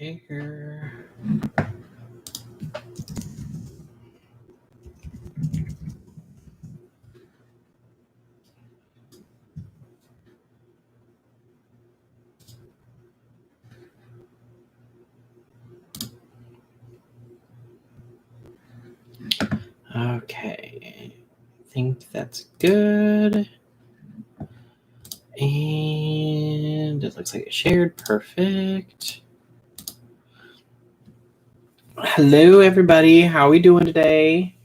share. Okay, I think that's good. And it looks like it shared. Perfect. Hello, everybody. How are we doing today?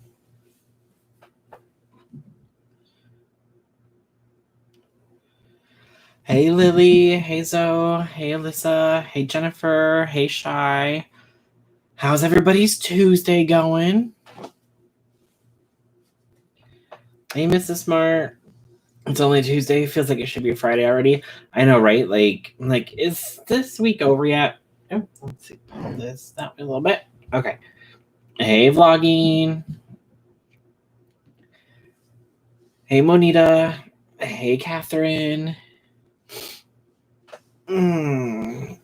Hey, Lily. Hey, Zoe. Hey, Alyssa. Hey, Jennifer. Hey, Shy. How's everybody's Tuesday going? Hey, Mrs. Smart. It's only Tuesday. Feels like it should be Friday already. I know, right? Like, is this week over yet? Oh, let's see. Pull this that way a little bit. Okay. Hey, vlogging. Hey, Monita. Hey, Catherine. What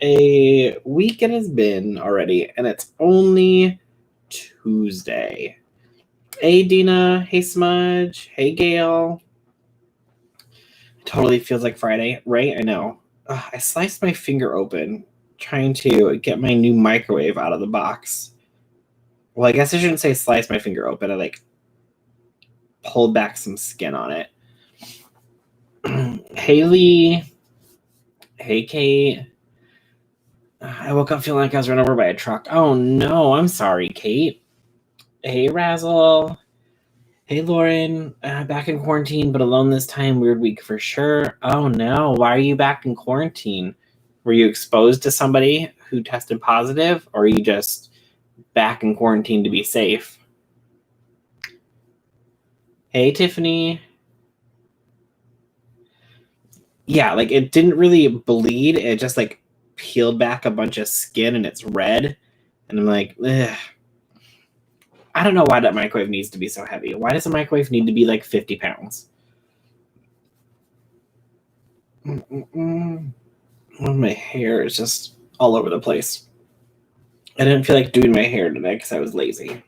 a week it has been already, and it's only Tuesday. Hey, Dina. Hey, Smudge. Hey, Gail. Totally feels like Friday, right? I know. I sliced my finger open trying to get my new microwave out of the box. Well, I guess I shouldn't say slice my finger open. I pulled back some skin on it. Haley. Hey, Kate. I woke up feeling like I was run over by a truck. Oh, no. I'm sorry, Kate. Hey, Razzle. Hey, Lauren. Back in quarantine, but alone this time. Weird week for sure. Oh, no. Why are you back in quarantine? Were you exposed to somebody who tested positive, or are you just back in quarantine to be safe? Hey, Tiffany. Yeah, it didn't really bleed. It just peeled back a bunch of skin and it's red. And I'm like, ugh. I don't know why that microwave needs to be so heavy. Why does a microwave need to be 50 pounds? My hair is just all over the place. I didn't feel like doing my hair today because I was lazy.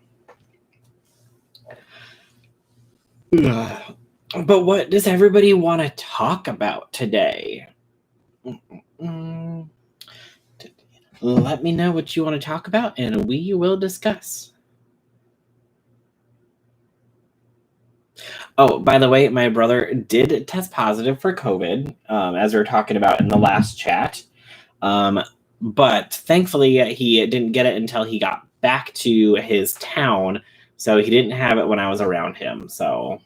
But what does everybody want to talk about today? Let me know what you want to talk about, and we will discuss. Oh, by the way, my brother did test positive for COVID, as we were talking about in the last chat. But thankfully, he didn't get it until he got back to his town, so he didn't have it when I was around him. So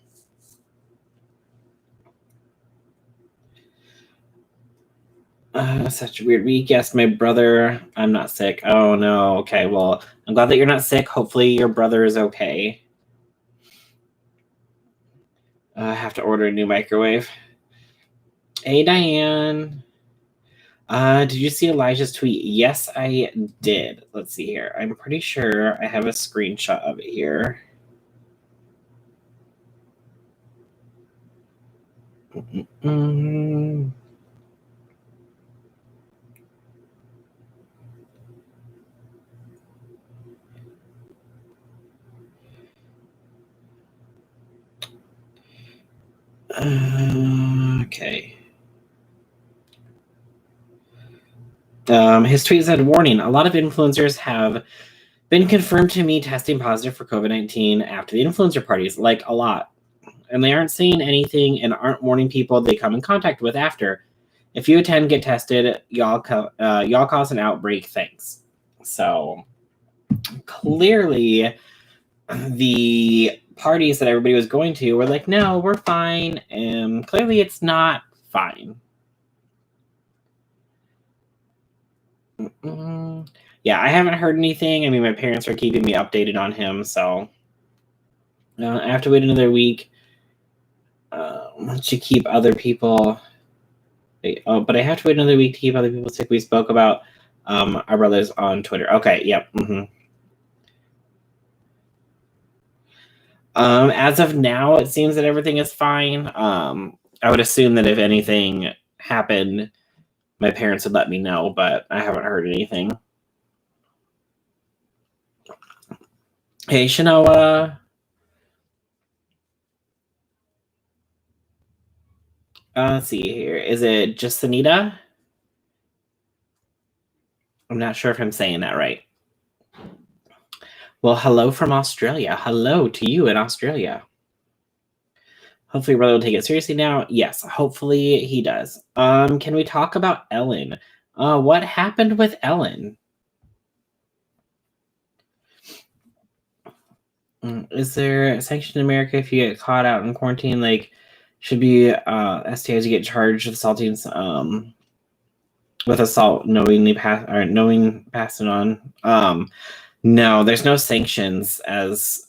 such a weird week. Yes, my brother. I'm not sick. Oh no. Okay. Well, I'm glad that you're not sick. Hopefully, your brother is okay. I have to order a new microwave. Hey, Diane. Did you see Elijah's tweet? Yes, I did. Let's see here. I'm pretty sure I have a screenshot of it here. Okay. His tweet said, warning, a lot of influencers have been confirmed to me testing positive for COVID-19 after the influencer parties, a lot. And they aren't saying anything and aren't warning people they come in contact with after. If you attend, get tested. Y'all cause an outbreak. Thanks. So clearly the parties that everybody was going to were like, no, we're fine. And clearly it's not fine. Yeah, I haven't heard anything. I mean, my parents are keeping me updated on him, so I have to wait another week to keep other people. But I have to wait another week to keep other people sick. We spoke about our brothers on Twitter. Okay, yep. As of now, it seems that everything is fine. I would assume that if anything happened, my parents would let me know, but I haven't heard anything. Hey, Shanoa. Let's see here. Is it just Anita? I'm not sure if I'm saying that right. Well, hello from Australia. Hello to you in Australia. Hopefully, brother will take it seriously now. Yes, hopefully he does. Can we talk about Ellen? What happened with Ellen? Is there a sanction in America if you get caught out in quarantine? Like, should be STIs you get charged with assaulting with assault knowing passing on. No, there's no sanctions as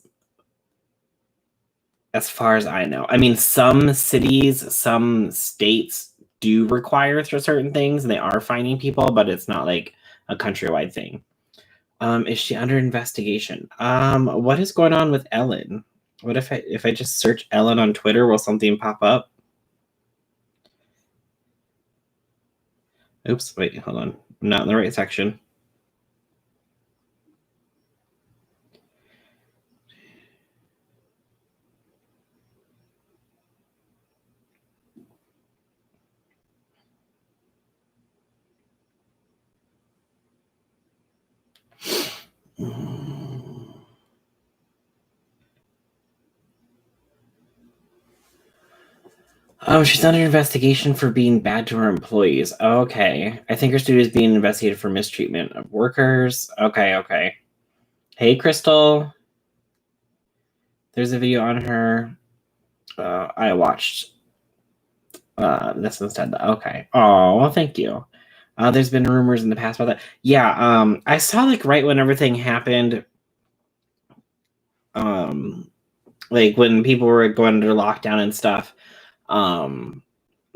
far as I know. I mean, some cities, some states do require for certain things, and they are fining people, but it's not like a countrywide thing. Is she under investigation? What is going on with Ellen? What if I just search Ellen on Twitter, will something pop up? Oops, wait, hold on. I'm not in the right section. Oh, she's under investigation for being bad to her employees. Okay. I think her studio is being investigated for mistreatment of workers. Okay. Hey, Crystal. There's a video on her. I watched this instead. Okay. Oh, well, thank you. There's been rumors in the past about that. Yeah, I saw like right when everything happened, like when people were going under lockdown and stuff,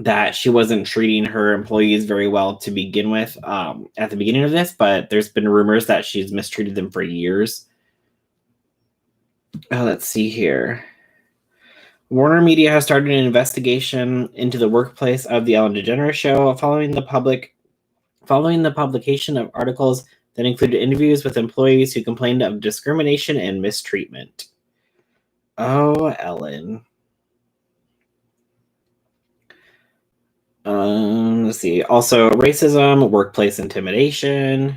that she wasn't treating her employees very well to begin with at the beginning of this, but there's been rumors that she's mistreated them for years. Let's see here. Warner Media has started an investigation into the workplace of the Ellen DeGeneres show following the publication of articles that included interviews with employees who complained of discrimination and mistreatment. Oh, Ellen. Let's see. Also, racism, workplace intimidation.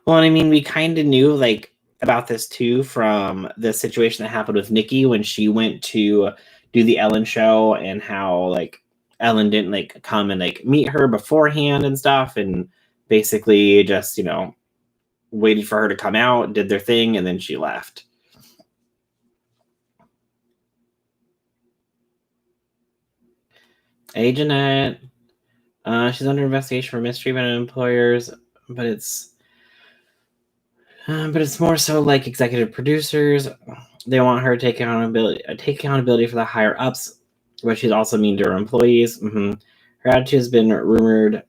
Well, I mean, we kind of knew like about this too from the situation that happened with Nikki when she went to do the Ellen show, and how like Ellen didn't like come and like meet her beforehand and stuff, and basically just waited for her to come out, did their thing, and then she left. Hey, Jeanette. She's under investigation for mistreatment of employers, but it's more so like executive producers. They want her to take accountability for the higher ups, but she's also mean to her employees. Her attitude has been rumored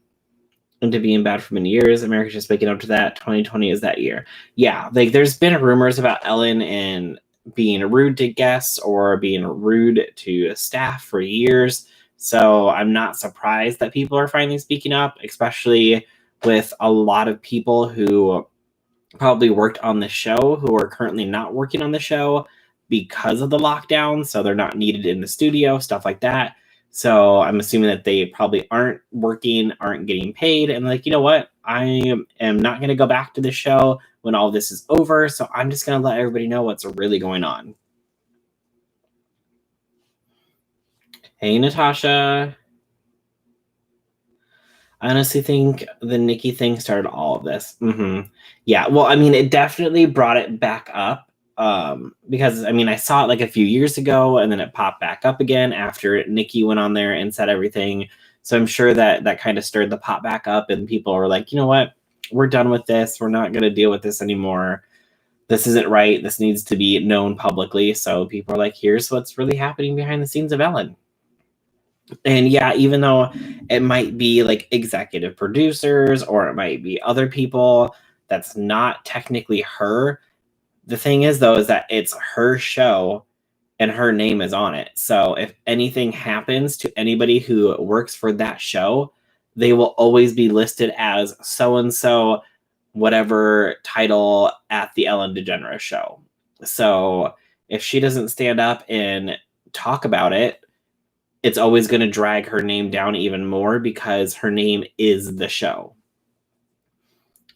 into being bad for many years. America's just waking up to that. 2020 is that year. Yeah, like there's been rumors about Ellen and being rude to guests or being rude to staff for years. So I'm not surprised that people are finally speaking up, especially with a lot of people who probably worked on the show who are currently not working on the show because of the lockdown. So they're not needed in the studio, stuff like that. So I'm assuming that they probably aren't working, aren't getting paid. And like, you know what? I am not going to go back to the show when all this is over. So I'm just going to let everybody know what's really going on. Hey, Natasha. I honestly think the Nikki thing started all of this. Yeah, well, I mean, it definitely brought it back up because, I mean, I saw it like a few years ago, and then it popped back up again after Nikki went on there and said everything. So I'm sure that kind of stirred the pot back up, and people were like, you know what? We're done with this. We're not going to deal with this anymore. This isn't right. This needs to be known publicly. So people are like, here's what's really happening behind the scenes of Ellen. And yeah, even though it might be like executive producers or it might be other people, that's not technically her. The thing is, though, is that it's her show and her name is on it. So if anything happens to anybody who works for that show, they will always be listed as so-and-so, whatever title at the Ellen DeGeneres show. So if she doesn't stand up and talk about it, it's always going to drag her name down even more because her name is the show.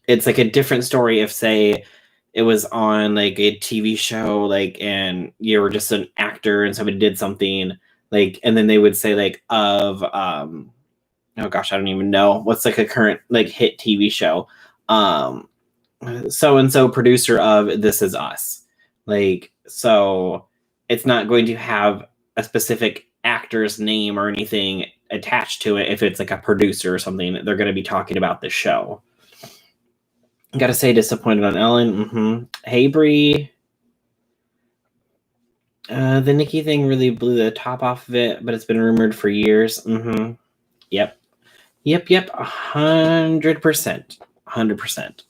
It's like a different story if, say, it was on like a TV show, like, and you were just an actor and somebody did something, like, and then they would say like of oh gosh, I don't even know what's like a current like hit TV show, so and so producer of This Is Us, like, so it's not going to have a specific actor's name or anything attached to it. If it's like a producer or something, they're going to be talking about the show. Gotta say, disappointed on Ellen. Hey, Brie. The Nikki thing really blew the top off of it, but it's been rumored for years. Yep. 100%. 100%.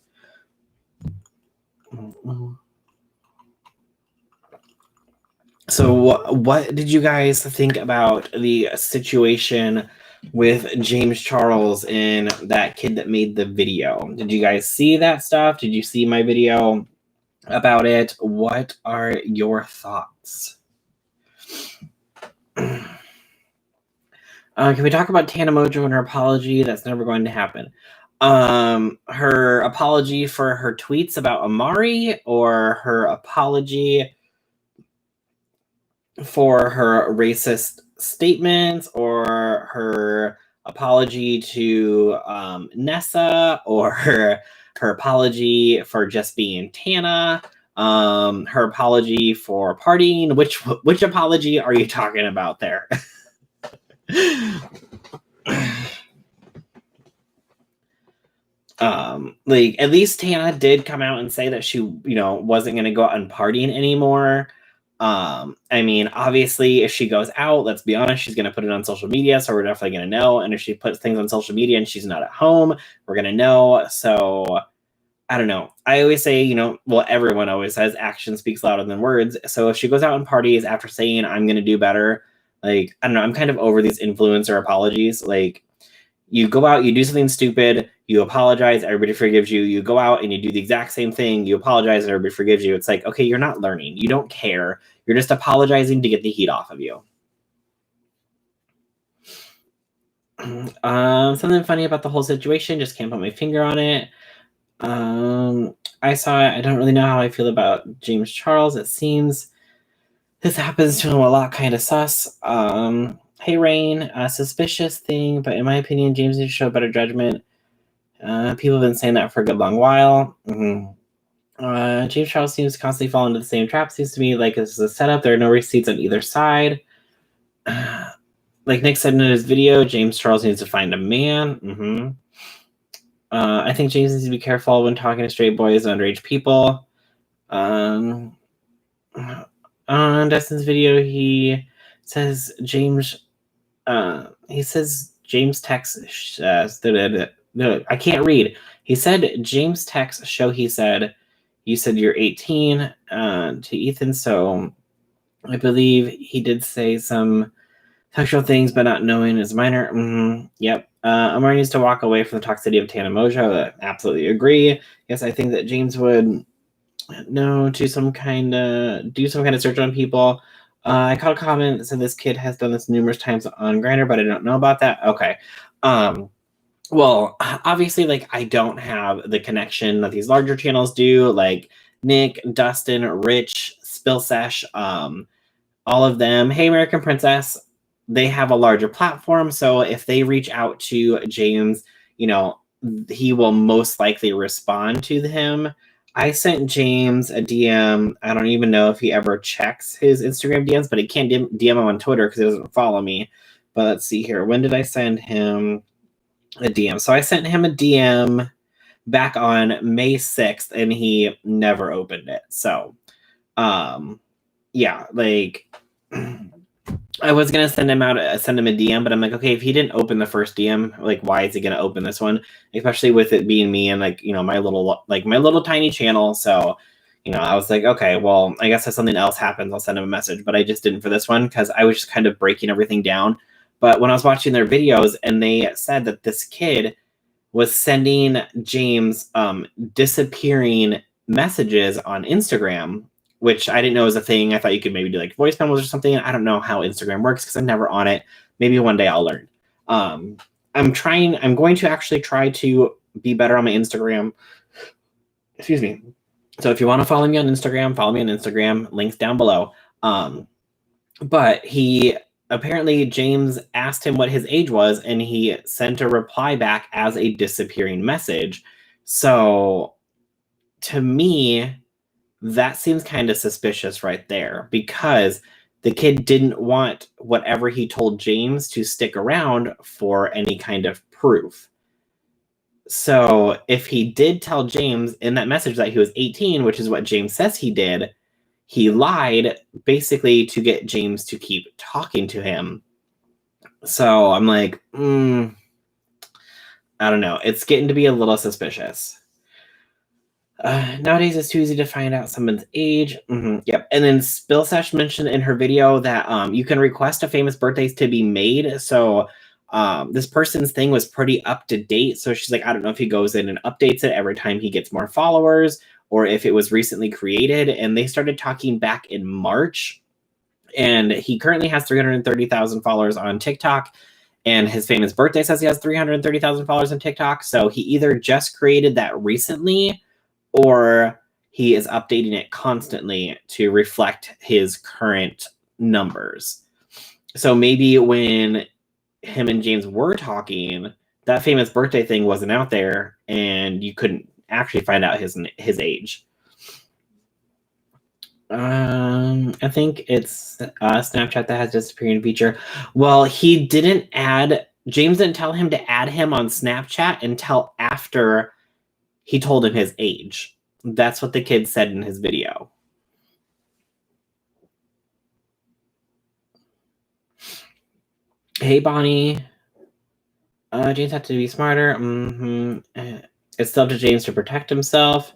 So what did you guys think about the situation with James Charles and that kid that made the video? Did you guys see that stuff? Did you see my video about it? What are your thoughts? Can we talk about Tana Mongeau and her apology? That's never going to happen. Her apology for her tweets about Amari, or her apology for her racist statements, or her apology to Nessa, or her apology for just being Tana, her apology for partying. Which apology are you talking about there? Like, at least Tana did come out and say that she, wasn't going to go out and partying anymore. I mean, obviously, if she goes out, let's be honest, she's going to put it on social media, so we're definitely going to know. And if she puts things on social media and she's not at home, we're going to know. So, I don't know. I always say, well, everyone always says action speaks louder than words. So if she goes out and parties after saying, I'm going to do better, like, I don't know, I'm kind of over these influencer apologies. Like, you go out, you do something stupid, you apologize, everybody forgives you. You go out and you do the exact same thing, you apologize, and everybody forgives you. It's like, okay, you're not learning. You don't care. You're just apologizing to get the heat off of you. Something funny about the whole situation, just can't put my finger on it. I saw it. I don't really know how I feel about James Charles. It seems this happens to him a lot, kind of sus. Hey, Rain, a suspicious thing, but in my opinion, James needs to show better judgment. People have been saying that for a good long while. James Charles seems to constantly fall into the same trap. Seems to me like this is a setup. There are no receipts on either side. Like Nick said in his video, James Charles needs to find a man. I think James needs to be careful when talking to straight boys and underage people. On Dustin's video, he says James texts. No, I can't read. He said James texts show. He said, "You said you're 18." To Ethan, so I believe he did say some sexual things, but not knowing is minor. Yep. Amari needs to walk away from the toxicity of Tana Mongeau. I absolutely agree. Yes, I think that James would do some kind of search on people. I caught a comment that said this kid has done this numerous times on Grindr, but I don't know about that. Okay. Well, obviously, like, I don't have the connection that these larger channels do, like Nick, Dustin, Rich, Spillsesh, all of them. Hey, American Princess, they have a larger platform, so if they reach out to James, he will most likely respond to him. I sent James a DM. I don't even know if he ever checks his Instagram DMs, but he can't DM him on Twitter because he doesn't follow me. But let's see here. When did I send him a DM? So I sent him a DM back on May 6th, and he never opened it. So, yeah, like, I was gonna send him a DM, but I'm like, okay, if he didn't open the first DM, like, why is he gonna open this one? Especially with it being me and, like, my little tiny channel. So, I was like, okay, well, I guess if something else happens, I'll send him a message. But I just didn't for this one because I was just kind of breaking everything down. But when I was watching their videos and they said that this kid was sending James disappearing messages on Instagram, which I didn't know was a thing. I thought you could maybe do like voice memos or something. I don't know how Instagram works because I'm never on it. Maybe one day I'll learn. I'm going to actually try to be better on my Instagram. Excuse me. So if you want to follow me on Instagram, follow me on Instagram. Links down below. But apparently James asked him what his age was, and he sent a reply back as a disappearing message. So to me, that seems kind of suspicious right there, because the kid didn't want whatever he told James to stick around for any kind of proof. So if he did tell James in that message that he was 18, which is what James says he did, he lied basically to get James to keep talking to him. So I'm like, I don't know. It's getting to be a little suspicious. Nowadays, it's too easy to find out someone's age. Yep. And then Spillsash mentioned in her video that you can request a famous birthdays to be made. So this person's thing was pretty up to date. So she's like, I don't know if he goes in and updates it every time he gets more followers, or if it was recently created. And they started talking back in March. And he currently has 330,000 followers on TikTok. And his famous birthday says he has 330,000 followers on TikTok. So he either just created that recently, or he is updating it constantly to reflect his current numbers. So maybe when him and James were talking, that famous birthday thing wasn't out there, and you couldn't actually find out his age. I think it's Snapchat that has disappearing feature. Well, James didn't tell him to add him on Snapchat until after he told him his age. That's what the kid said in his video. Hey, Bonnie. James had to be smarter. It's still up to James to protect himself.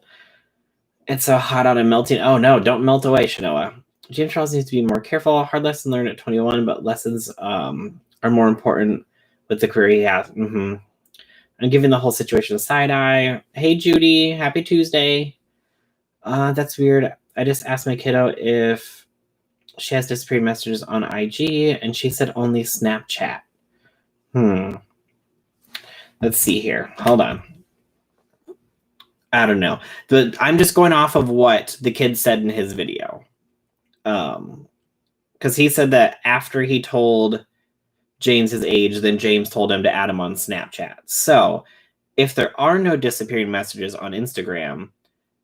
It's so hot out and melting. Oh, no, don't melt away, Shanoa. James Charles needs to be more careful. Hard lesson learned at 21, but lessons are more important with the career he has. I'm giving the whole situation a side eye. Hey, Judy. Happy Tuesday. That's weird. I just asked my kiddo if she has disappearing messages on IG, and she said only Snapchat. Let's see here. Hold on. I don't know. I'm just going off of what the kid said in his video. Because he said that after he told James his age, then James told him to add him on Snapchat. So if there are no disappearing messages on Instagram,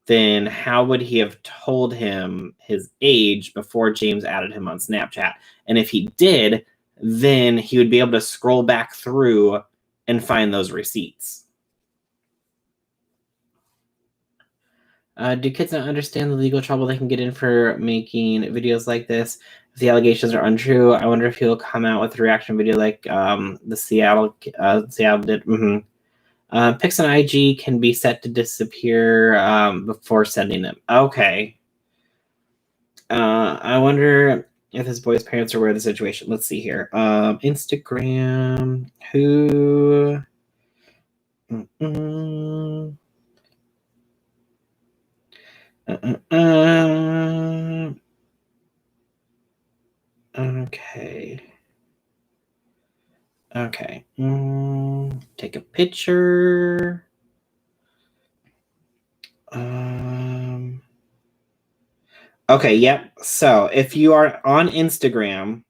then how would he have told him his age before James added him on Snapchat? And if he did, then he would be able to scroll back through and find those receipts. Do kids not understand the legal trouble they can get in for making videos like this? If the allegations are untrue, I wonder if he'll come out with a reaction video like the Seattle did. Pics on IG can be set to disappear before sending them. Okay. I wonder if this boy's parents are aware of the situation. Let's see here. Instagram. Who? Okay. Okay. Take a picture. Okay, yep. So if you are on Instagram,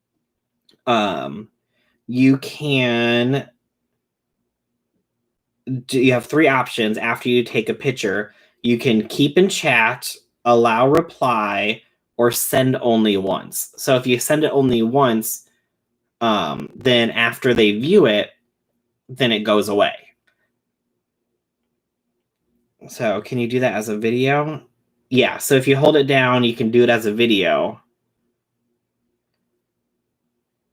you have three options after you take a picture. You can keep in chat, allow reply, or send only once. So if you send it only once, then after they view it, then it goes away. So can you do that as a video? Yeah, so if you hold it down, you can do it as a video.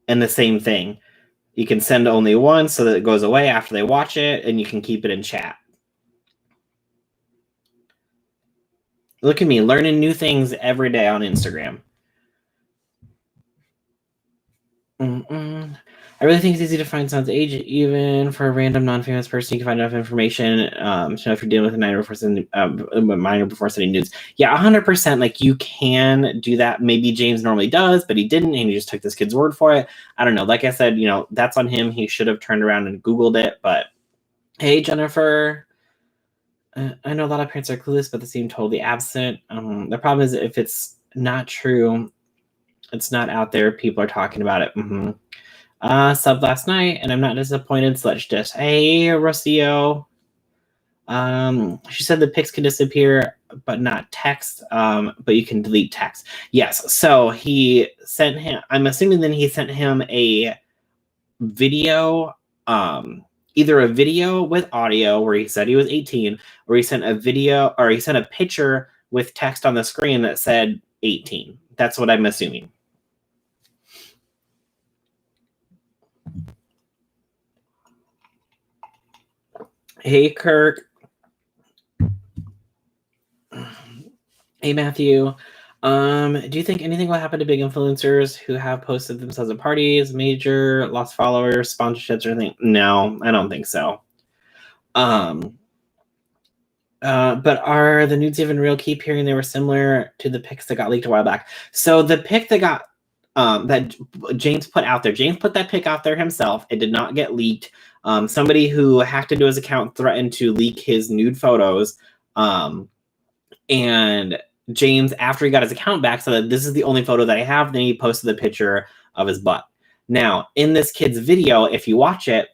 And the same thing. You can send only once so that it goes away after they watch it, and you can keep it in chat. Look at me, learning new things every day on Instagram. I really think it's easy to find someone's age, even for a random non-famous person. You can find enough information to know if you're dealing with a minor before sending nudes. Yeah, 100%. Like, you can do that. Maybe James normally does, but he didn't, and he just took this kid's word for it. I don't know. Like I said, that's on him. He should have turned around and Googled it. But hey, Jennifer. I know a lot of parents are clueless, but they seem totally absent. The problem is if it's not true, it's not out there. People are talking about it. Subbed last night, and I'm not disappointed. So let's just, hey, Rocio. She said the pics can disappear, but not text. But you can delete text. Yes. So he sent him. I'm assuming then he sent him a video. Either a video with audio where he said he was 18, or he sent a video, or he sent a picture with text on the screen that said 18. That's what I'm assuming. Hey, Kirk. Hey, Matthew. Do you think anything will happen to big influencers who have posted themselves at parties, major, lost followers, sponsorships, or anything? No, I don't think so. But are the nudes even real? Keep hearing they were similar to the pics that got leaked a while back. So the pic that got that James put out there, James put that pic out there himself. It did not get leaked. Somebody who hacked into his account threatened to leak his nude photos. And James, after he got his account back, said that this is the only photo that I have. Then he posted the picture of his butt. Now, in this kid's video, if you watch it,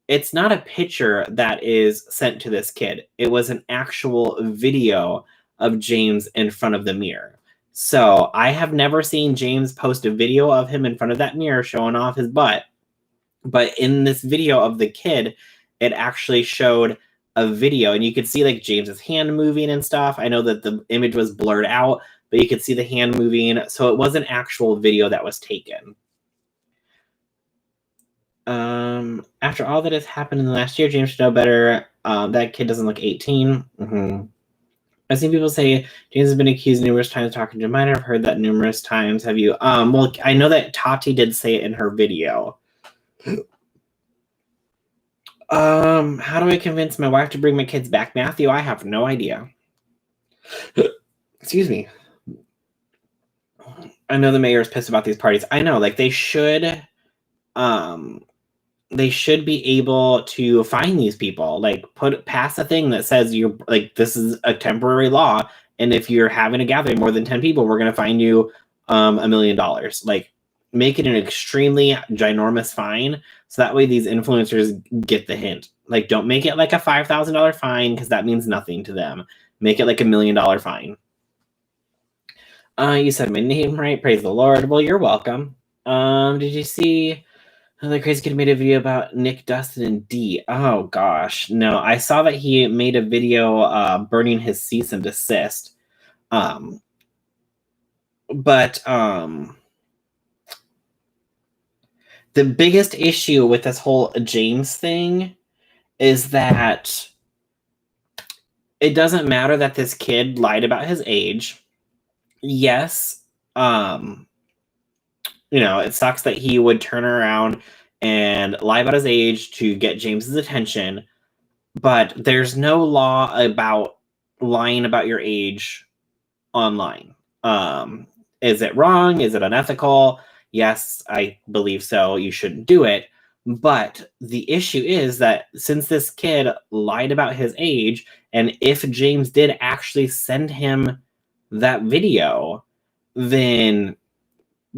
it's not a picture that is sent to this kid. It was an actual video of James in front of the mirror. So I have never seen James post a video of him in front of that mirror showing off his butt. But in this video of the kid, it actually showed a video, and you could see like James's hand moving and stuff. I know that the image was blurred out, but you could see the hand moving. So it was an actual video that was taken. After all that has happened in the last year, James should know better. That kid doesn't look 18. I've seen people say James has been accused numerous times of talking to a minor. I've heard that numerous times. Have you? Well, I know that Tati did say it in her video. How do I convince my wife to bring my kids back, Matthew? I have no idea. Excuse me. I know the mayor is pissed about these parties. I know, like, they should be able to find these people, like pass a thing that says you're like, this is a temporary law, and if you're having a gathering more than 10 people, we're going to fine you $1 million. Like, make it an extremely ginormous fine, so that way these influencers get the hint. Like, don't make it like a $5,000 fine, because that means nothing to them. Make it like $1 million fine. You said my name right. Praise the Lord. Well, you're welcome. Did you see the crazy kid made a video about Nick, Dustin, and Dee? Oh gosh, no. I saw that he made a video burning his cease and desist. But the biggest issue with this whole James thing is that it doesn't matter that this kid lied about his age. Yes, it sucks that he would turn around and lie about his age to get James's attention, but there's no law about lying about your age online. Is it wrong? Is it unethical? Yes, I believe so. You shouldn't do it. But the issue is that since this kid lied about his age, and if James did actually send him that video, then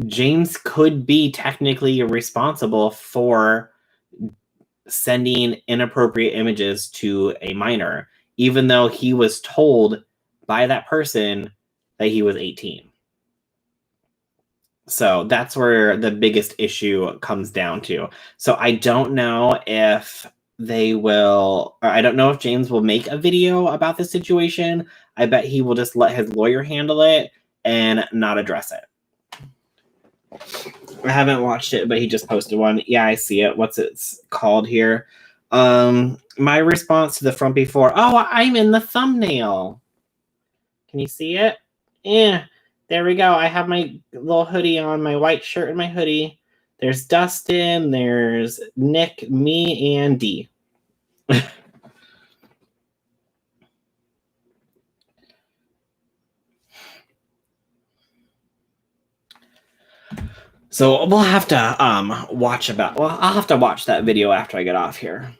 James could be technically responsible for sending inappropriate images to a minor, even though he was told by that person that he was 18. So that's where the biggest issue comes down to. So I don't know if they will, or I don't know if James will make a video about the situation. I bet he will just let his lawyer handle it and not address it. I haven't watched it, but he just posted one. Yeah, I see it. What's it called here? My response to the front before. Oh, I'm in the thumbnail. Can you see it? Yeah, there we go. I have my little hoodie on, my white shirt and my hoodie. There's Dustin, there's Nick, me, and Dee. So we'll have to I'll have to watch that video after I get off here.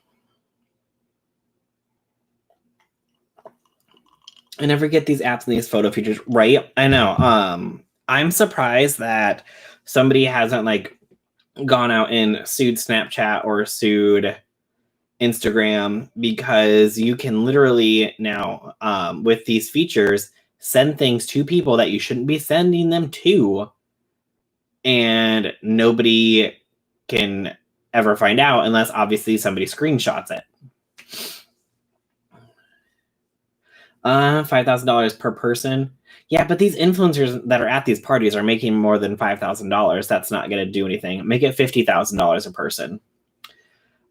I never get these apps and these photo features, right? I know. I'm surprised that somebody hasn't like gone out and sued Snapchat or sued Instagram, because you can literally now, with these features, send things to people that you shouldn't be sending them to, and nobody can ever find out unless obviously somebody screenshots it. $5,000 per person. Yeah, but these influencers that are at these parties are making more than $5,000. That's not going to do anything. Make it $50,000 a person.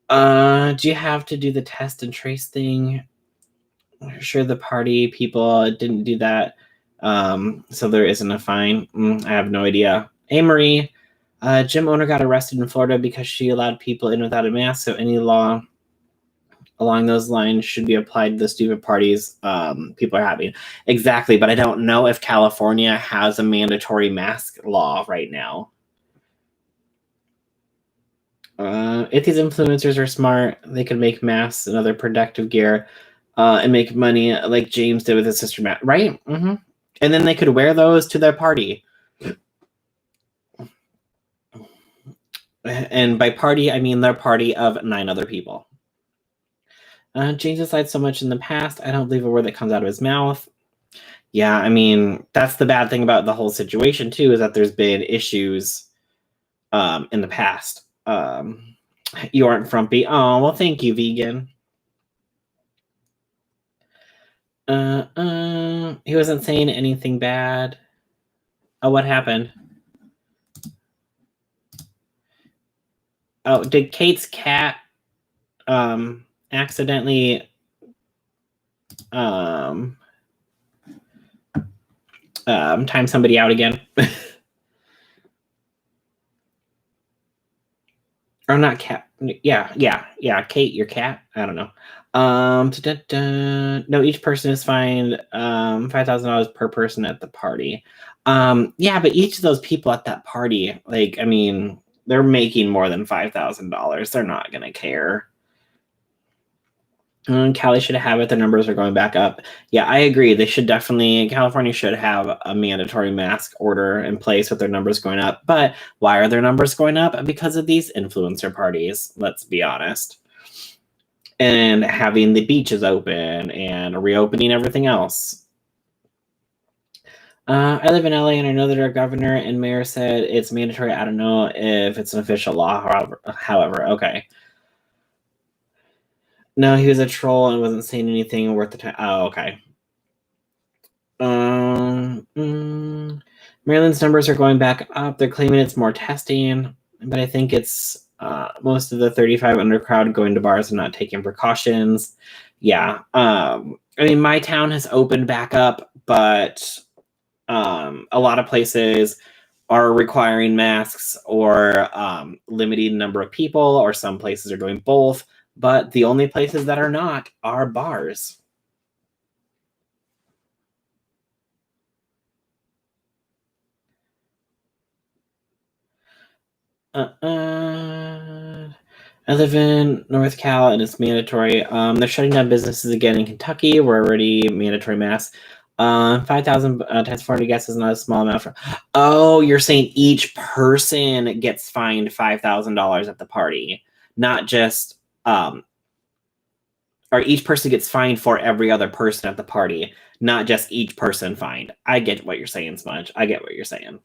Do you have to do the test and trace thing? I'm sure the party people didn't do that, so there isn't a fine. I have no idea. Hey, Marie. Gym owner got arrested in Florida because she allowed people in without a mask, so any law along those lines should be applied to the stupid parties people are having. Exactly, but I don't know if California has a mandatory mask law right now. If these influencers are smart, they could make masks and other protective gear and make money like James did with his sister Matt, right? Mm-hmm. And then they could wear those to their party. And by party, I mean their party of 9 other people. James has lied so much in the past, I don't believe a word that comes out of his mouth. Yeah, I mean, that's the bad thing about the whole situation, too, is that there's been issues in the past. You aren't frumpy. Oh, well, thank you, vegan. He wasn't saying anything bad. Oh, what happened? Oh, did Kate's cat accidentally time somebody out again? Or not cat. Yeah. Kate, your cat. I don't know. No, each person is fined $5,000 per person at the party. Yeah, but each of those people at that party, like, I mean, they're making more than $5,000. They're not gonna care. Cali should have it. The numbers are going back up. Yeah, I agree. They should definitely, California should have a mandatory mask order in place with their numbers going up. But why are their numbers going up? Because of these influencer parties, let's be honest. And having the beaches open and reopening everything else. I live in LA and I know that our governor and mayor said it's mandatory. I don't know if it's an official law, however, okay. No, he was a troll and wasn't saying anything worth the time. Oh, okay. Maryland's numbers are going back up. They're claiming it's more testing, but I think it's most of the 35 under crowd going to bars and not taking precautions. Yeah. I mean, my town has opened back up, but a lot of places are requiring masks or limiting number of people, or some places are doing both. But the only places that are not are bars. I live in North Cal and it's mandatory. They're shutting down businesses again in Kentucky. We're already mandatory masks. 5,000 times 400 guests is not a small amount. Oh, you're saying each person gets fined $5,000 at the party, not just or each person gets fined for every other person at the party, not just each person fined. I get what you're saying, Smudge. I get what you're saying.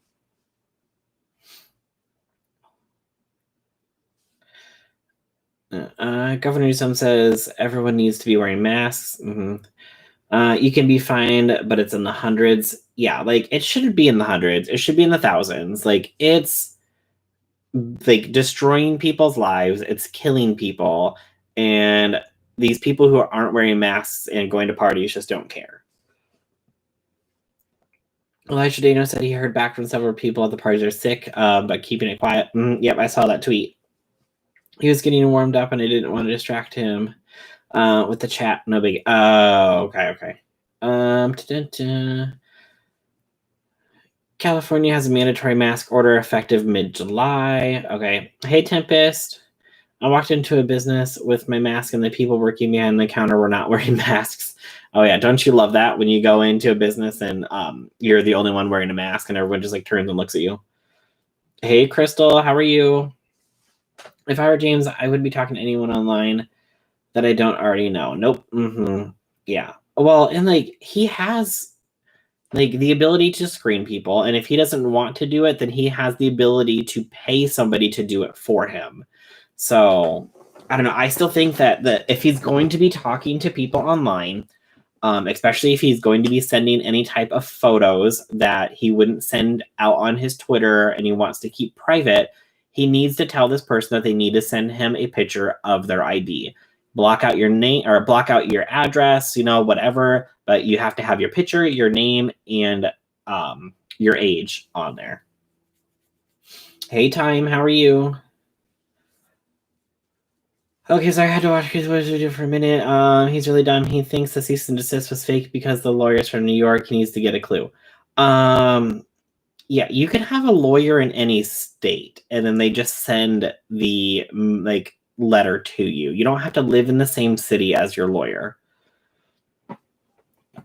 Governor Newsom says everyone needs to be wearing masks. Mm-hmm. You can be fined, but it's in the hundreds. Yeah, like it shouldn't be in the hundreds. It should be in the thousands. Like it's like destroying people's lives. It's killing people, and these people who aren't wearing masks and going to parties just don't care. Elijah Dano said he heard back from several people at the parties are sick, but keeping it quiet. Yep, I saw that tweet. He was getting warmed up, and I didn't want to distract him with the chat. No big. Oh, okay. California has a mandatory mask order effective mid-July. Okay. Hey, Tempest. I walked into a business with my mask, and the people working behind the counter were not wearing masks. Oh yeah, don't you love that when you go into a business and you're the only one wearing a mask, and everyone just like turns and looks at you? Hey, Crystal, how are you? If I were James, I would be talking to anyone online that I don't already know. Nope. Yeah. Well, and like he has like the ability to screen people, and if he doesn't want to do it, then he has the ability to pay somebody to do it for him. So I don't know. I still think that if he's going to be talking to people online, especially if he's going to be sending any type of photos that he wouldn't send out on his Twitter and he wants to keep private, he needs to tell this person that they need to send him a picture of their ID. Block out your name or block out your address, whatever, but you have to have your picture, your name, and your age on there. Hey, Time, how are you? Okay, so I had to watch Chris Wizard for a minute. He's really dumb. He thinks the cease and desist was fake because the lawyer's from New York. He needs to get a clue. Yeah, you can have a lawyer in any state, and then they just send the letter to you. You don't have to live in the same city as your lawyer.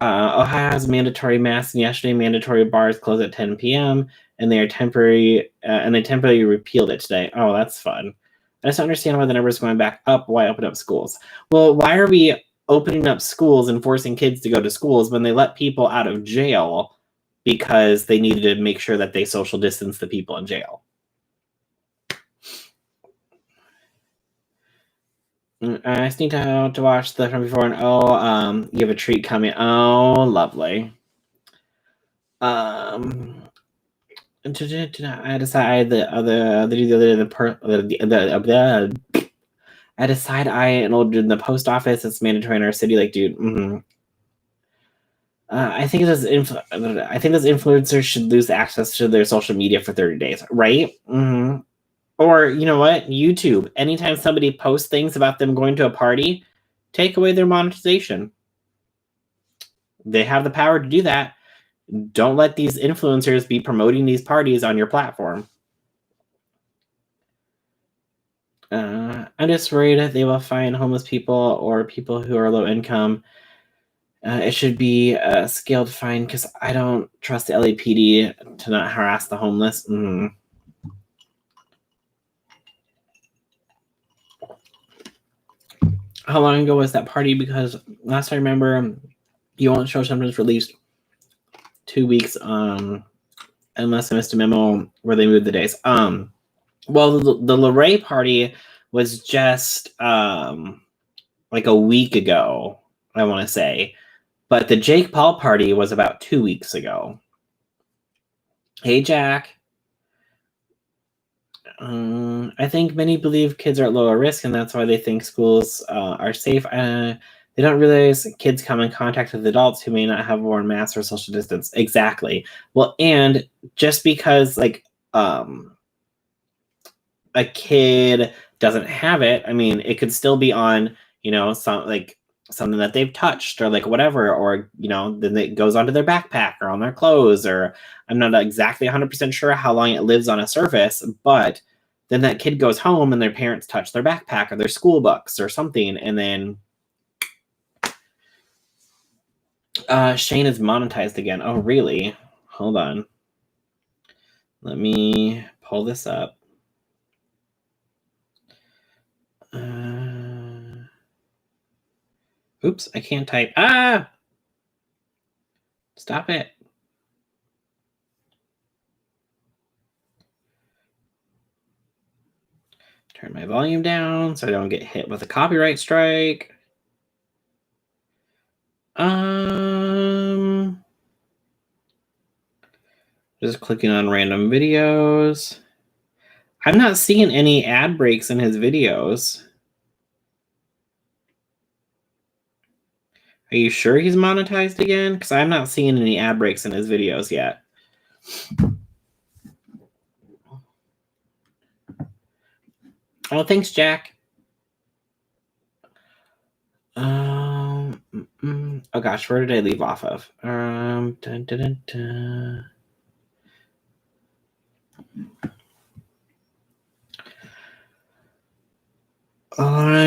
Ohio has mandatory masks, and yesterday mandatory bars close at 10 p.m. and they temporarily repealed it today. Oh, that's fun. I just don't understand why the number is going back up. Why open up schools? Well, why are we opening up schools and forcing kids to go to schools when they let people out of jail because they needed to make sure that they social distance the people in jail? I just need to watch the from before, and you have a treat coming. Oh, lovely. I decided I decide I enrolled in the post office. It's mandatory in our city. Like, dude. I think those influencers should lose access to their social media for 30 days, right? Or you know what? YouTube. Anytime somebody posts things about them going to a party, take away their monetization. They have the power to do that. Don't let these influencers be promoting these parties on your platform. I'm just worried they will find homeless people or people who are low income. It should be a scaled fine because I don't trust the LAPD to not harass the homeless. How long ago was that party? Because last I remember, you won't show symptoms released 2 weeks, unless I missed a memo where they moved the days. Well, the Luray party was just like a week ago, I want to say, but the Jake Paul party was about 2 weeks ago. Hey, Jack. I think many believe kids are at lower risk, and that's why they think schools are safe. They don't realize kids come in contact with adults who may not have worn masks or social distance. Exactly. Well, and just because a kid doesn't have it, I mean, it could still be on, something that they've touched or whatever, or, then it goes onto their backpack or on their clothes, or I'm not exactly 100% sure how long it lives on a surface, but then that kid goes home and their parents touch their backpack or their school books or something, and then Shane is monetized again. Oh, really? Hold on. Let me pull this up. Oops, I can't type. Stop it. Turn my volume down so I don't get hit with a copyright strike. Just clicking on random videos. I'm not seeing any ad breaks in his videos. Are you sure he's monetized again? Because I'm not seeing any ad breaks in his videos yet. Oh, thanks, Jack. Oh gosh, where did I leave off of? Dun, dun, dun, dun.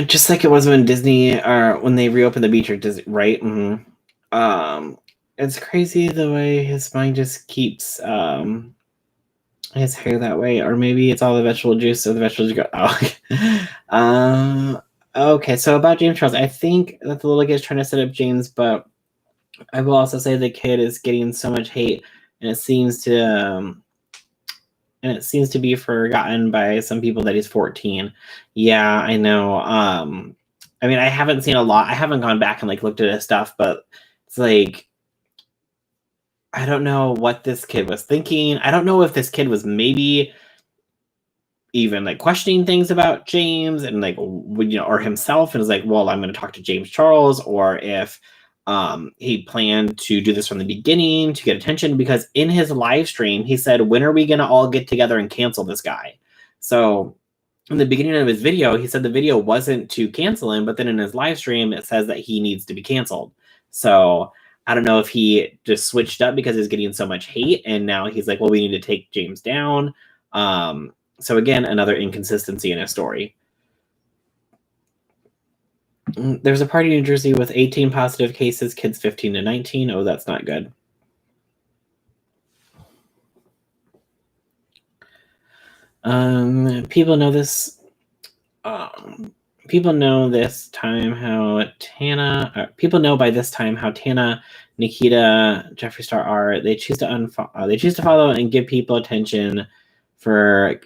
Just like it was when Disney or when they reopened the beach or Disney, right? Mm-hmm. It's crazy the way his mind just keeps his hair that way, or maybe it's all the vegetable juice, so the vegetables go. Oh, okay. So about James Charles, I think that the little kid is trying to set up James, but I will also say the kid is getting so much hate, and it seems to be forgotten by some people that he's 14. Yeah, I know. I mean, I haven't seen a lot. I haven't gone back and like looked at his stuff, but it's like I don't know what this kid was thinking. I don't know if this kid was maybe even like questioning things about James and like or himself and is like, well, I'm going to talk to James Charles, or if he planned to do this from the beginning to get attention, because in his live stream he said, when are we going to all get together and cancel this guy? So in the beginning of his video, he said the video wasn't to cancel him, but then in his live stream it says that he needs to be canceled. So I don't know if he just switched up because he's getting so much hate and now he's like, well, we need to take James down. So again, another inconsistency in his story. There's a party in New Jersey with 18 positive cases, kids 15 to 19. Oh, that's not good. People know this. People know this time how Tana. People know by this time how Tana, Nikita, Jeffree Star are. They choose to they choose to follow and give people attention for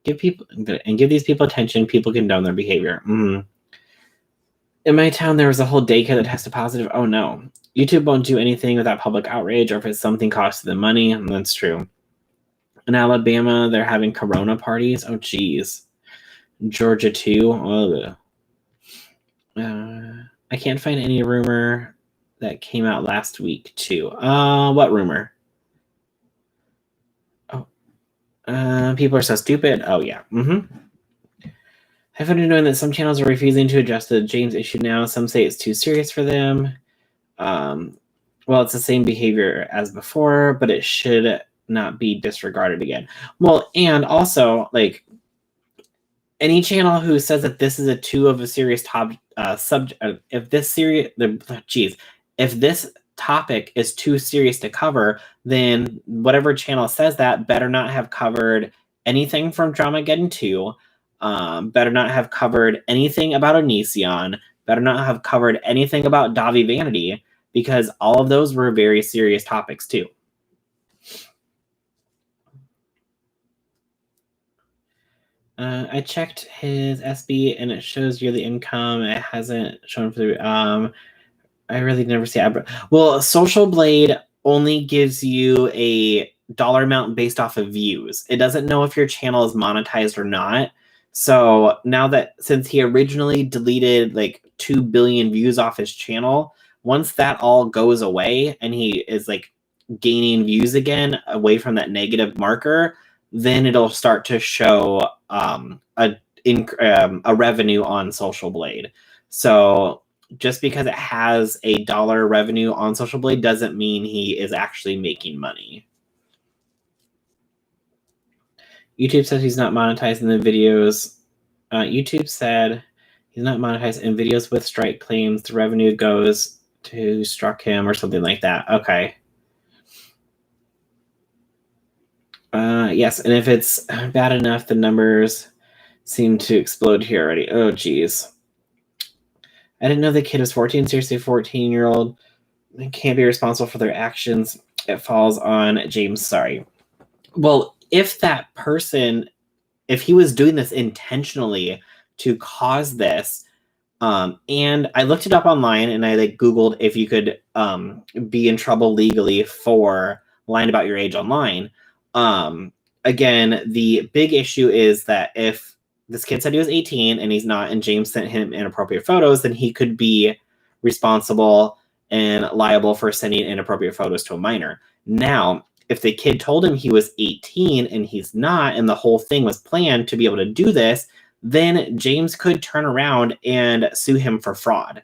give these people attention. People condone their behavior. In my town, there was a whole daycare that tested positive. Oh no. YouTube won't do anything without public outrage, or if it's something costing them money. And that's true. In Alabama, they're having corona parties. Oh, geez. Georgia, too. Oh, I can't find any rumor that came out last week, too. What rumor? Oh, people are so stupid. Oh, yeah. I've been knowing that some channels are refusing to address the James issue now. Some say it's too serious for them. Well, it's the same behavior as before, but it should not be disregarded again. Well, and also, like, any channel who says that this is a serious subject, if this topic is too serious to cover, then whatever channel says that better not have covered anything from Dramageddon 2, better not have covered anything about Onision, better not have covered anything about Davi Vanity, because all of those were very serious topics too. I checked his SB and it shows yearly income. It hasn't shown for the I really never see it. Well, Social Blade only gives you a dollar amount based off of views. It doesn't know if your channel is monetized or not. So now that, since he originally deleted like 2 billion views off his channel, once that all goes away and he is like gaining views again away from that negative marker, then it'll start to show a revenue on Social Blade. So just because it has a dollar revenue on Social Blade doesn't mean he is actually making money. YouTube says he's not monetizing the videos. YouTube said he's not monetized in videos with strike claims. The revenue goes to struck him or something like that. Okay. Yes, and if it's bad enough, the numbers seem to explode here already. Oh, geez. I didn't know the kid was 14. Seriously, 14-year-old can't be responsible for their actions. It falls on James. Sorry. Well, if that person, if he was doing this intentionally to cause this, and I looked it up online and I like Googled if you could be in trouble legally for lying about your age online. Again, the big issue is that if this kid said he was 18 and he's not, and James sent him inappropriate photos, then he could be responsible and liable for sending inappropriate photos to a minor. Now, if the kid told him he was 18 and he's not, and the whole thing was planned to be able to do this, then James could turn around and sue him for fraud.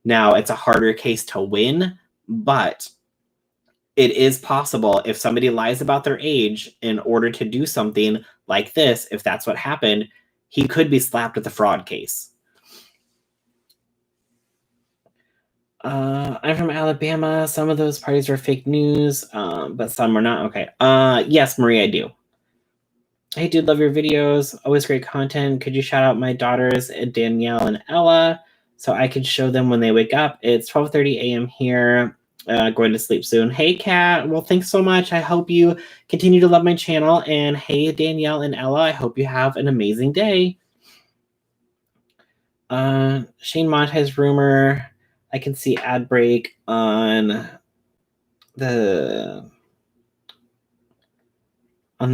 Now, it's a harder case to win, but it is possible if somebody lies about their age in order to do something like this, if that's what happened, he could be slapped with a fraud case. I'm from Alabama. Some of those parties were fake news, but some were not. Okay. Yes, Marie, I do. Hey, dude, love your videos. Always great content. Could you shout out my daughters, Danielle and Ella, so I could show them when they wake up? It's 12:30 a.m. here. Going to sleep soon. Hey, Kat. Well, thanks so much. I hope you continue to love my channel. And hey, Danielle and Ella, I hope you have an amazing day. Shane Montez rumor. I can see ad break on the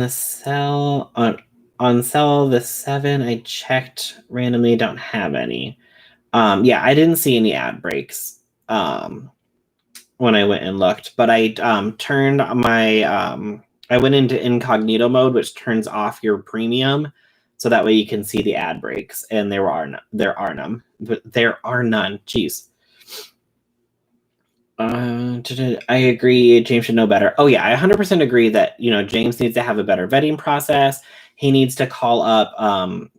cell on cell the 7. I checked randomly, don't have any. Yeah, I didn't see any ad breaks when I went and looked, but I turned my I went into incognito mode, which turns off your premium, so that way you can see the ad breaks, and there are none. Jeez. I agree. James should know better. Oh yeah, I 100% agree that James needs to have a better vetting process. He needs to call up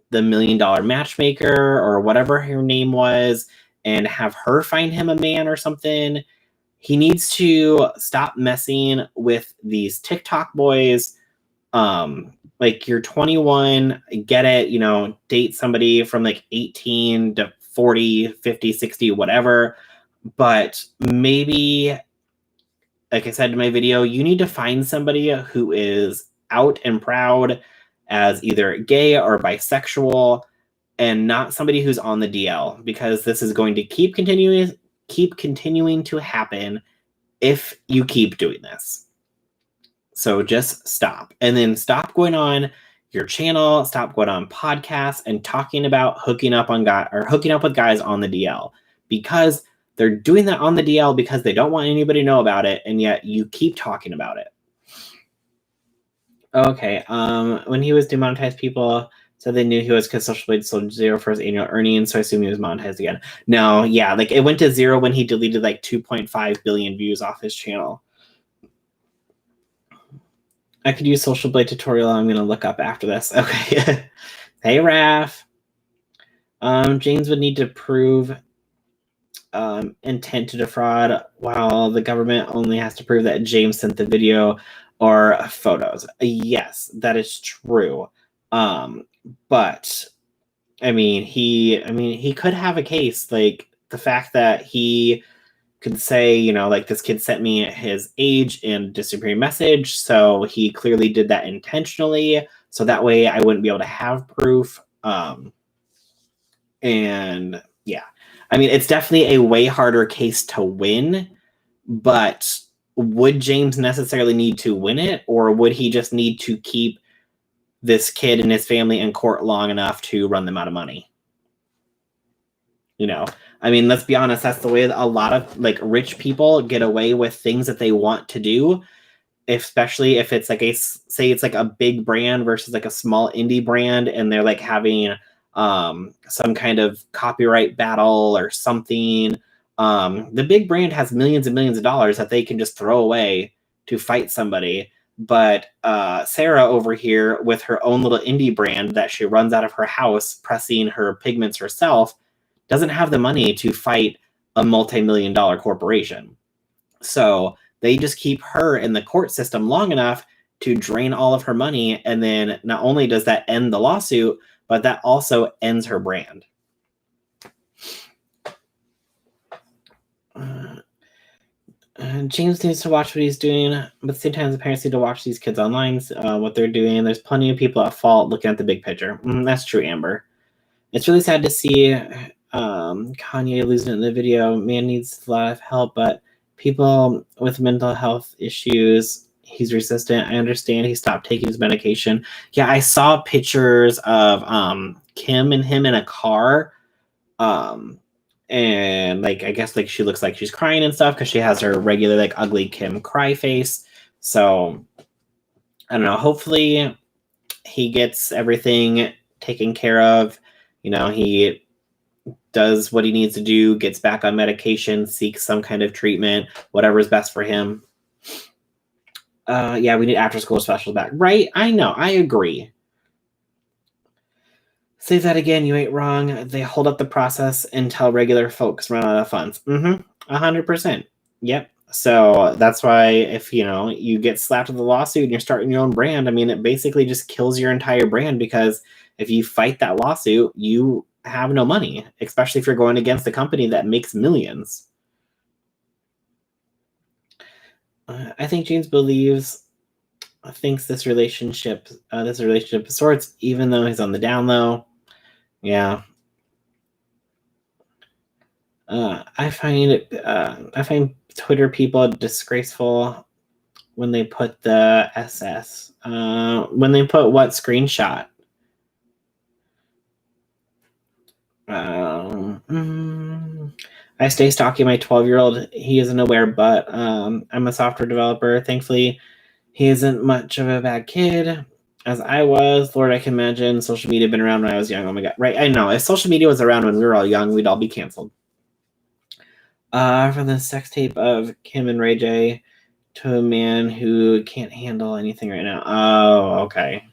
the $1 million matchmaker or whatever her name was and have her find him a man or something. He needs to stop messing with these TikTok boys. Like, you're 21, get it, date somebody from like 18 to 40, 50, 60, whatever. But maybe, like I said in my video, you need to find somebody who is out and proud as either gay or bisexual, and not somebody who's on the DL, because this is going to keep continuing to happen if you keep doing this. So just stop, and then stop going on your channel, stop going on podcasts and talking about hooking up with guys on the DL, because they're doing that on the DL because they don't want anybody to know about it, and yet you keep talking about it. Okay, when he was demonetized, people said they knew he was because Social Blade sold 0 for his annual earnings, so I assume he was monetized again. No, yeah, like it went to 0 when he deleted like 2.5 billion views off his channel. I could use Social Blade tutorial. I'm going to look up after this. Okay. Hey, Raph. James would need to prove intent to defraud, while the government only has to prove that James sent the video or photos. Yes, that is true. But I mean, he could have a case, like the fact that he could say, like, this kid sent me his age and disappearing message, so he clearly did that intentionally, so that way I wouldn't be able to have proof. And yeah, I mean, it's definitely a way harder case to win, but would James necessarily need to win it, or would he just need to keep this kid and his family in court long enough to run them out of money? I mean, let's be honest, that's the way that a lot of like rich people get away with things that they want to do, especially if it's like say it's like a big brand versus like a small indie brand, and they're like having some kind of copyright battle or something. The big brand has millions and millions of dollars that they can just throw away to fight somebody. But Sarah over here, with her own little indie brand that she runs out of her house pressing her pigments herself, doesn't have the money to fight a multi-million-dollar corporation. So they just keep her in the court system long enough to drain all of her money, and then not only does that end the lawsuit, but that also ends her brand. James needs to watch what he's doing, but at the same time, the parents need to watch these kids online, what they're doing. There's plenty of people at fault looking at the big picture. That's true, Amber. It's really sad to see Kanye losing it in the video. Man needs a lot of help, but people with mental health issues, he's resistant. I understand he stopped taking his medication. Yeah, I saw pictures of Kim and him in a car. And like, I guess like she looks like she's crying and stuff because she has her regular like ugly Kim cry face. So I don't know. Hopefully he gets everything taken care of. He does what he needs to do, gets back on medication, seeks some kind of treatment, whatever's best for him. Yeah, we need after school specials back. Right? I know. I agree. Say that again. You ain't wrong. They hold up the process until regular folks run out of funds. 100%. Yep. So that's why if, you get slapped with a lawsuit and you're starting your own brand, I mean, it basically just kills your entire brand, because if you fight that lawsuit, you have no money, especially if you're going against a company that makes millions. I think James thinks this relationship of sorts, even though he's on the down low. Yeah. I find Twitter people disgraceful when they put the SS. When they put what screenshot? I stay stalking my 12-year-old. He isn't aware, but I'm a software developer. Thankfully, he isn't much of a bad kid, as I was. Lord, I can imagine social media been around when I was young. Oh my God. Right, I know. If social media was around when we were all young, we'd all be canceled. From the sex tape of Kim and Ray J to a man who can't handle anything right now. Oh, okay.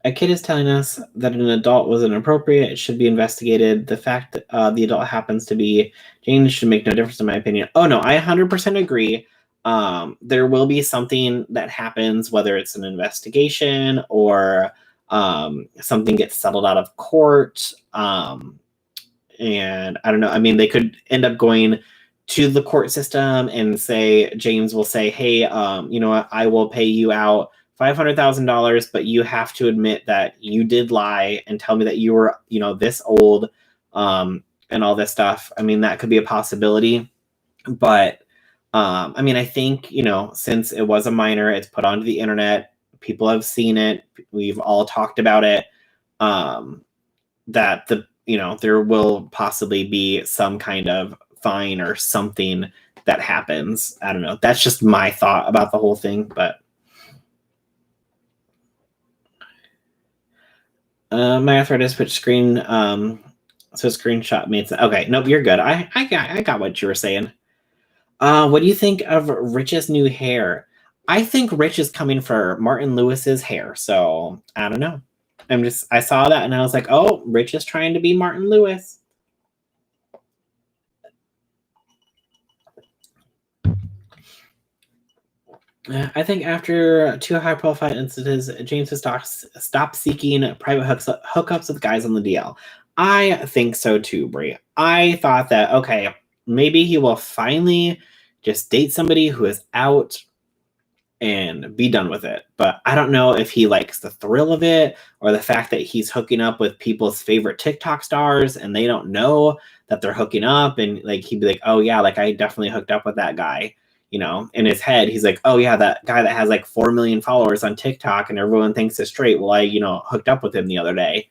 A kid is telling us that an adult was inappropriate. It should be investigated. The fact that the adult happens to be Jane should make no difference in my opinion. Oh, no, I 100% agree. There will be something that happens, whether it's an investigation or something gets settled out of court. And I don't know. I mean, they could end up going to the court system and say, James will say, hey, you know what, I will pay you out $500,000, but you have to admit that you did lie and tell me that you were, this old, and all this stuff. I mean, that could be a possibility. But I mean, I think, since it was a minor, it's put onto the internet, people have seen it, we've all talked about it, that there will possibly be some kind of fine or something that happens. I don't know. That's just my thought about the whole thing, but my arthritis, which screen, so screenshot made sense. Okay, nope, you're good. I got what you were saying. What do you think of Rich's new hair? I think Rich is coming for Martin Lewis's hair, so I don't know. I saw that and I was like, oh, Rich is trying to be Martin Lewis. I think after 2 high-profile incidents, James has stopped seeking private hookups with guys on the DL. I think so too, Brie. I thought that, okay, maybe he will finally just date somebody who is out and be done with it. But I don't know if he likes the thrill of it or the fact that he's hooking up with people's favorite TikTok stars and they don't know that they're hooking up. And like, he'd be like, oh yeah, like I definitely hooked up with that guy. In his head, he's like, oh yeah, that guy that has like 4 million followers on TikTok and everyone thinks it's straight. Well, I, hooked up with him the other day.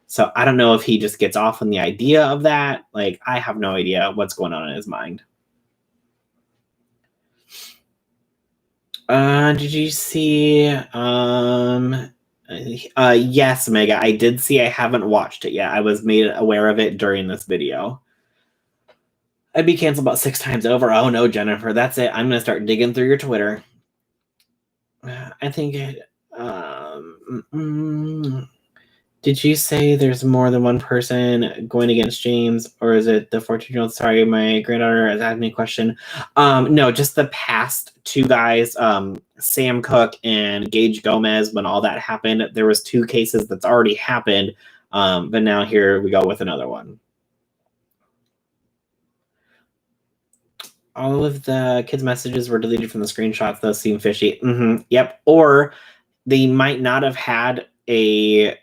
So I don't know if he just gets off on the idea of that. Like, I have no idea what's going on in his mind. Did you see, yes, Mega, I did see. I haven't watched it yet. I was made aware of it during this video. I'd be canceled about 6 times over. Oh no, Jennifer, that's it. I'm gonna start digging through your Twitter. I think did you say there's more than one person going against James, or is it the 14-year-old? Sorry, my granddaughter has asked me a question. No, just the past 2 guys, Sam Cooke and Gage Gomez. When all that happened, there was 2 cases that's already happened, but now here we go with another one. All of the kids' messages were deleted from the screenshots. Those seem fishy. Yep. Or they might not have had a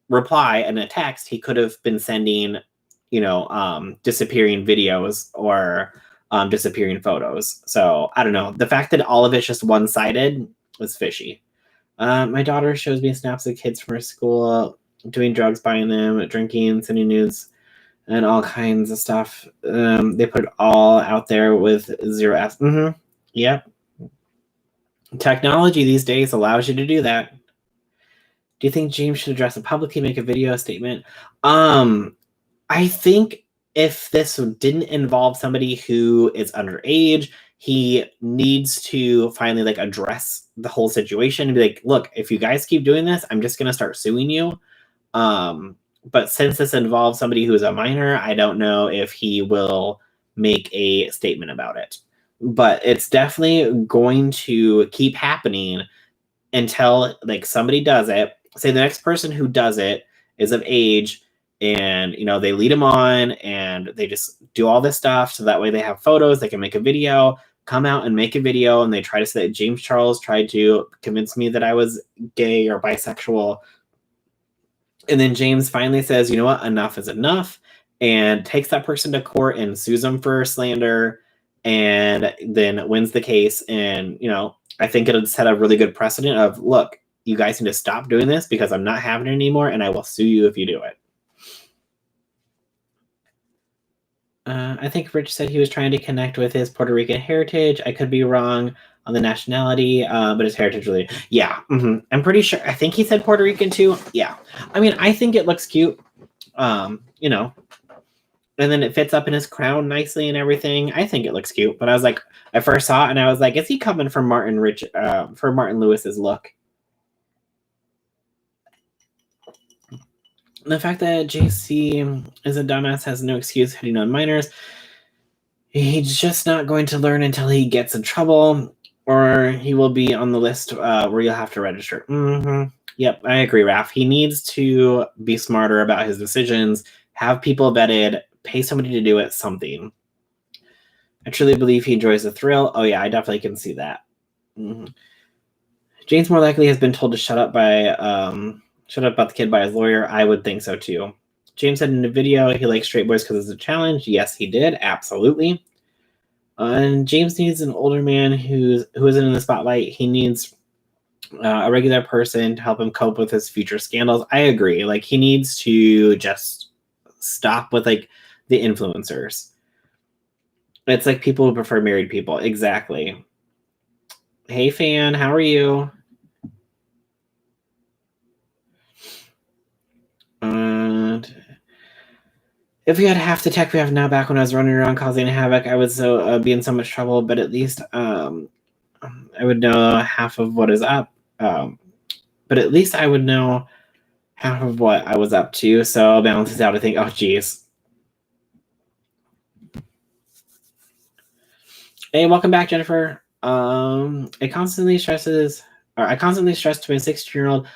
reply and a text. He could have been sending, disappearing videos or disappearing photos. So I don't know. The fact that all of it's just one-sided was fishy. My daughter shows me snaps of kids from her school doing drugs, buying them, drinking, sending nudes. and all kinds of stuff. They put it all out there with zero S. Yep. Technology these days allows you to do that. Do you think James should address it publicly, make a video statement? I think if this didn't involve somebody who is underage, he needs to finally like address the whole situation and be like, look, if you guys keep doing this, I'm just gonna start suing you. But since this involves somebody who is a minor, I don't know if he will make a statement about it. But it's definitely going to keep happening until like somebody does it. Say the next person who does it is of age, and they lead them on and they just do all this stuff so that way they have photos, they can make a video, come out and make a video, and they try to say that James Charles tried to convince me that I was gay or bisexual. And then James finally says, you know what, enough is enough, and takes that person to court and sues them for slander, and then wins the case. And I think it'll set a really good precedent of, look, you guys need to stop doing this because I'm not having it anymore, and I will sue you if you do it. I think Rich said he was trying to connect with his Puerto Rican heritage. I could be wrong on the nationality, but his heritage really, yeah. I'm pretty sure. I think he said Puerto Rican too. Yeah. I mean, I think it looks cute. And then it fits up in his crown nicely and everything. I think it looks cute. But I was like, I first saw it and I was like, is he coming for Martin Lewis's look? The fact that JC is a dumbass has no excuse hitting on minors. He's just not going to learn until he gets in trouble, or he will be on the list where you'll have to register. Yep, I agree, Raph. He needs to be smarter about his decisions, have people vetted, pay somebody to do it, something. I truly believe he enjoys the thrill. Oh yeah, I definitely can see that. James more likely has been told to shut up about the kid by his lawyer. I would think so too. James said in the video he likes straight boys because it's a challenge. Yes, he did. Absolutely. And James needs an older man who isn't in the spotlight. He needs a regular person to help him cope with his future scandals. I agree. Like, he needs to just stop with like the influencers. It's like people who prefer married people. Exactly. Hey, fan, how are you? And if we had half the tech we have now back when I was running around causing havoc, I would be in so much trouble. But at least I would know half of what is up. But at least I would know half of what I was up to. So I'll balance this out. I think, oh, geez. Hey, welcome back, Jennifer. I constantly stress to my 16-year-old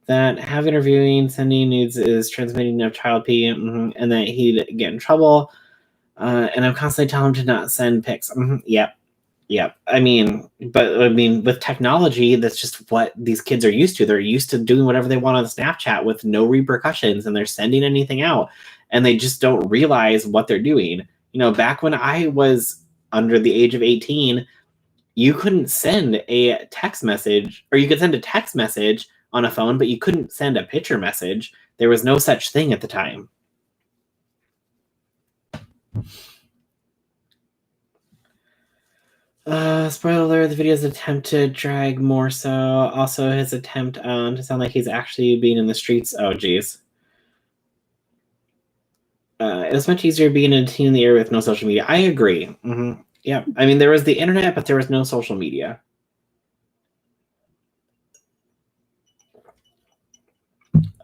that having interviewing, sending nudes is transmitting of child pee, and that he'd get in trouble. And I'm constantly telling him to not send pics. Yep. I mean, with technology, that's just what these kids are used to. They're used to doing whatever they want on Snapchat with no repercussions, and they're sending anything out, and they just don't realize what they're doing. Back when I was under the age of 18, you couldn't send a text message, or you could send a text message on a phone, but you couldn't send a picture message. There was no such thing at the time. Spoiler alert, the video's attempt to drag more so. Also, his attempt to sound like he's actually being in the streets. Oh, geez. It was much easier being a teen in the era with no social media. I agree. Yeah. I mean, there was the internet, but there was no social media.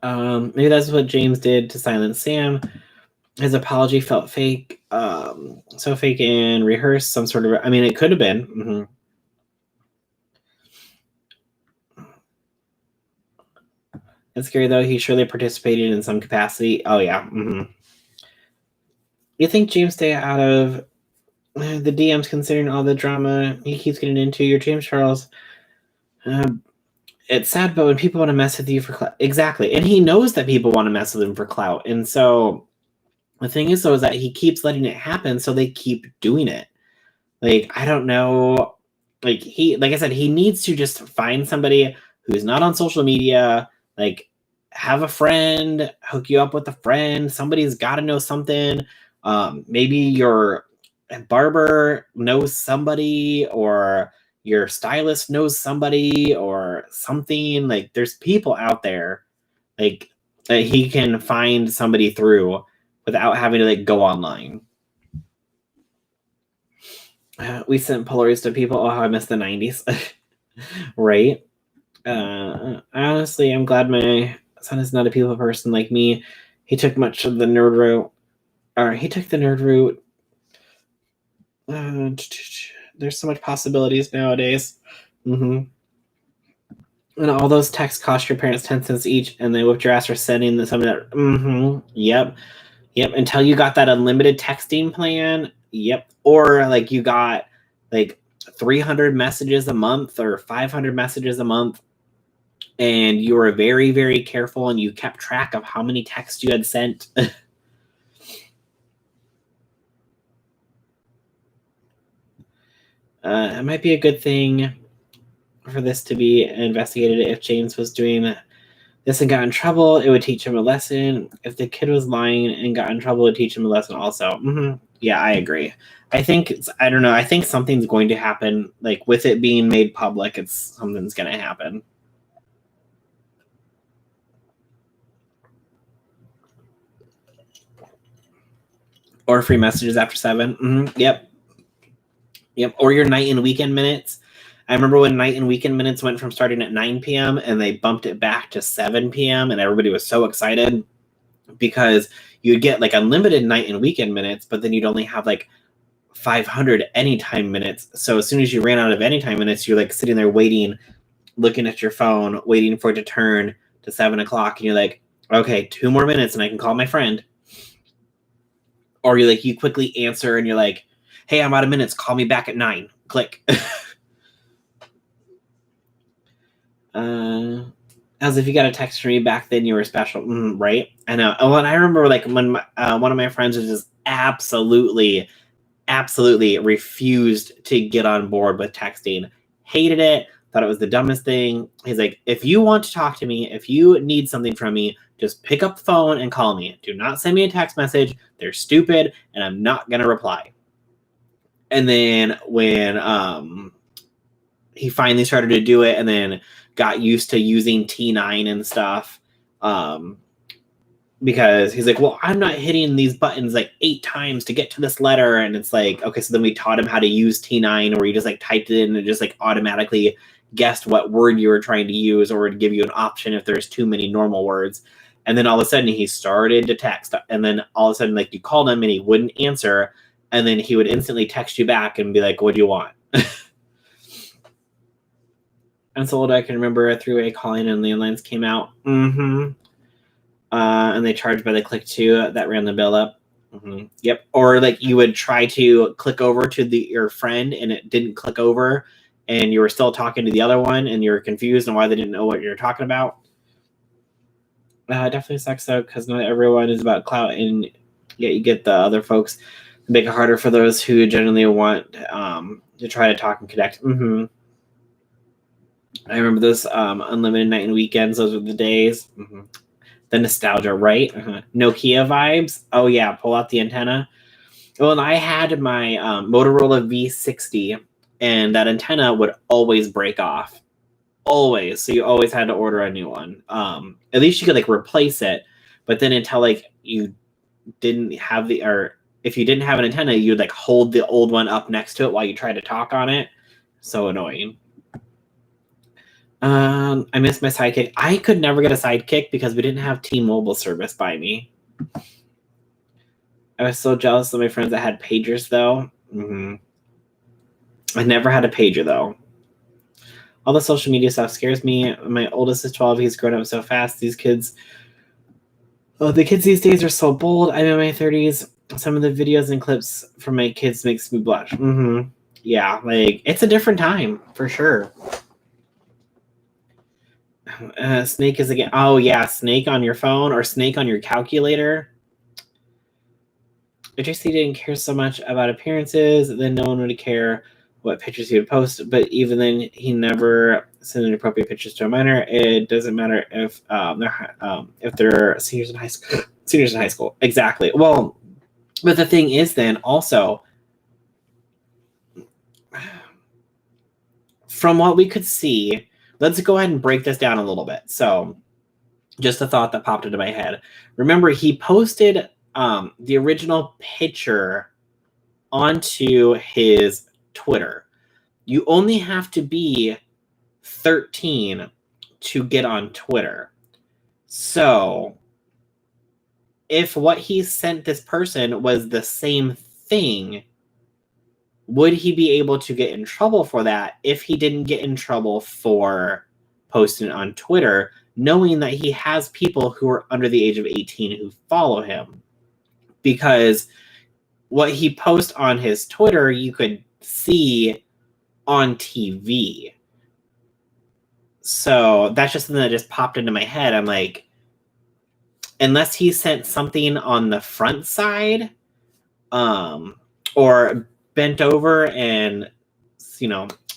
Maybe that's what James did to silence Sam. His apology felt fake. So fake and rehearsed, some sort of. I mean, it could have been. It's scary though. He surely participated in some capacity. Oh yeah. You think James stay out of the DMs considering all the drama he keeps getting into? Your James Charles. It's sad, but when people want to mess with you for clout, exactly, and he knows that people want to mess with him for clout, and so the thing is, though, is that he keeps letting it happen, so they keep doing it. Like, I don't know, like I said, he needs to just find somebody who's not on social media, like, have a friend hook you up with a friend. Somebody's got to know something. Maybe your barber knows somebody, or your stylist knows somebody, or something. Like, there's people out there, like, that he can find somebody through without having to like go online. We sent Polaroids to people. Oh, how I miss the 90s. Right? Honestly, I'm glad my son is not a people person like me. He took much of the nerd route. Or he took the nerd route. There's so much possibilities nowadays. And all those texts cost your parents 10 cents each, and they whipped your ass for sending some of that. Yep. Until you got that unlimited texting plan. Yep. Or like you got like 300 messages a month or 500 messages a month, and you were very, very careful, and you kept track of how many texts you had sent. It might be a good thing for this to be investigated. If James was doing this and got in trouble, it would teach him a lesson. If the kid was lying and got in trouble, it would teach him a lesson also. Yeah, I agree. I don't know. I think something's going to happen. Like, with it being made public, something's going to happen. Or free messages after 7. Yep. Or your night and weekend minutes. I remember when night and weekend minutes went from starting at 9 p.m. and they bumped it back to 7 p.m. and everybody was so excited because you'd get like unlimited night and weekend minutes, but then you'd only have like 500 anytime minutes. So as soon as you ran out of anytime minutes, you're like sitting there waiting, looking at your phone, waiting for it to turn to 7 o'clock. And you're like, okay, 2 more minutes and I can call my friend. Or you quickly answer and you're like, hey, I'm out of minutes. Call me back at 9. Click. As if you got a text from me back then, you were special, right? I know. Oh, and I remember like when one of my friends was just absolutely refused to get on board with texting. Hated it. Thought it was the dumbest thing. He's like, if you want to talk to me, if you need something from me, just pick up the phone and call me. Do not send me a text message. They're stupid, and I'm not gonna reply. And then when he finally started to do it, and then got used to using T9 and stuff, because he's like, well, I'm not hitting these buttons like 8 times to get to this letter. And it's like, okay, so then we taught him how to use T9, where you just like typed it in and it just like automatically guessed what word you were trying to use, or would give you an option if there's too many normal words. And then all of a sudden he started to text, and then all of a sudden like you called him and he wouldn't answer, and then he would instantly text you back and be like, what do you want? I'm so old I can remember a three-way calling and landlines came out. And they charged by the click too. That ran the bill up. Yep. Or like you would try to click over to your friend and it didn't click over, and you were still talking to the other one and you were confused on why they didn't know what you're talking about. Definitely sucks though, because not everyone is about clout, and yet you get the other folks to make it harder for those who generally want to try to talk and connect. I remember those unlimited night and weekends. Those were the days. The nostalgia, right? Nokia vibes. Oh yeah, pull out the antenna. Well, and I had my Motorola V60, and that antenna would always break off. Always. So you always had to order a new one. At least you could like replace it, but then until like you didn't have or if you didn't have an antenna, you'd like hold the old one up next to it while you tried to talk on it. So annoying. I miss my sidekick. I could never get a sidekick because we didn't have T-Mobile service by me. I was so jealous of my friends that had pagers, though. I never had a pager, though. All the social media stuff scares me. My oldest is 12. He's grown up so fast. These kids... Oh, the kids these days are so bold. I'm in my 30s. Some of the videos and clips from my kids makes me blush. Yeah, like, it's a different time, for sure. Snake is again. Oh yeah, Snake on your phone or Snake on your calculator. If JC didn't care so much about appearances, then no one would care what pictures he would post, but even then, he never sent inappropriate pictures to a minor. It doesn't matter if they're seniors in high school. Seniors in high school, exactly. Well, but the thing is, then also, from what we could see, let's go ahead and break this down a little bit. So, just a thought that popped into my head. Remember, he posted the original picture onto his Twitter. You only have to be 13 to get on Twitter. So, if what he sent this person was the same thing, would he be able to get in trouble for that if he didn't get in trouble for posting it on Twitter, knowing that he has people who are under the age of 18 who follow him? Because what he posts on his Twitter, you could see on TV. So that's just something that just popped into my head. I'm like, unless he sent something on the front side, or bent over and,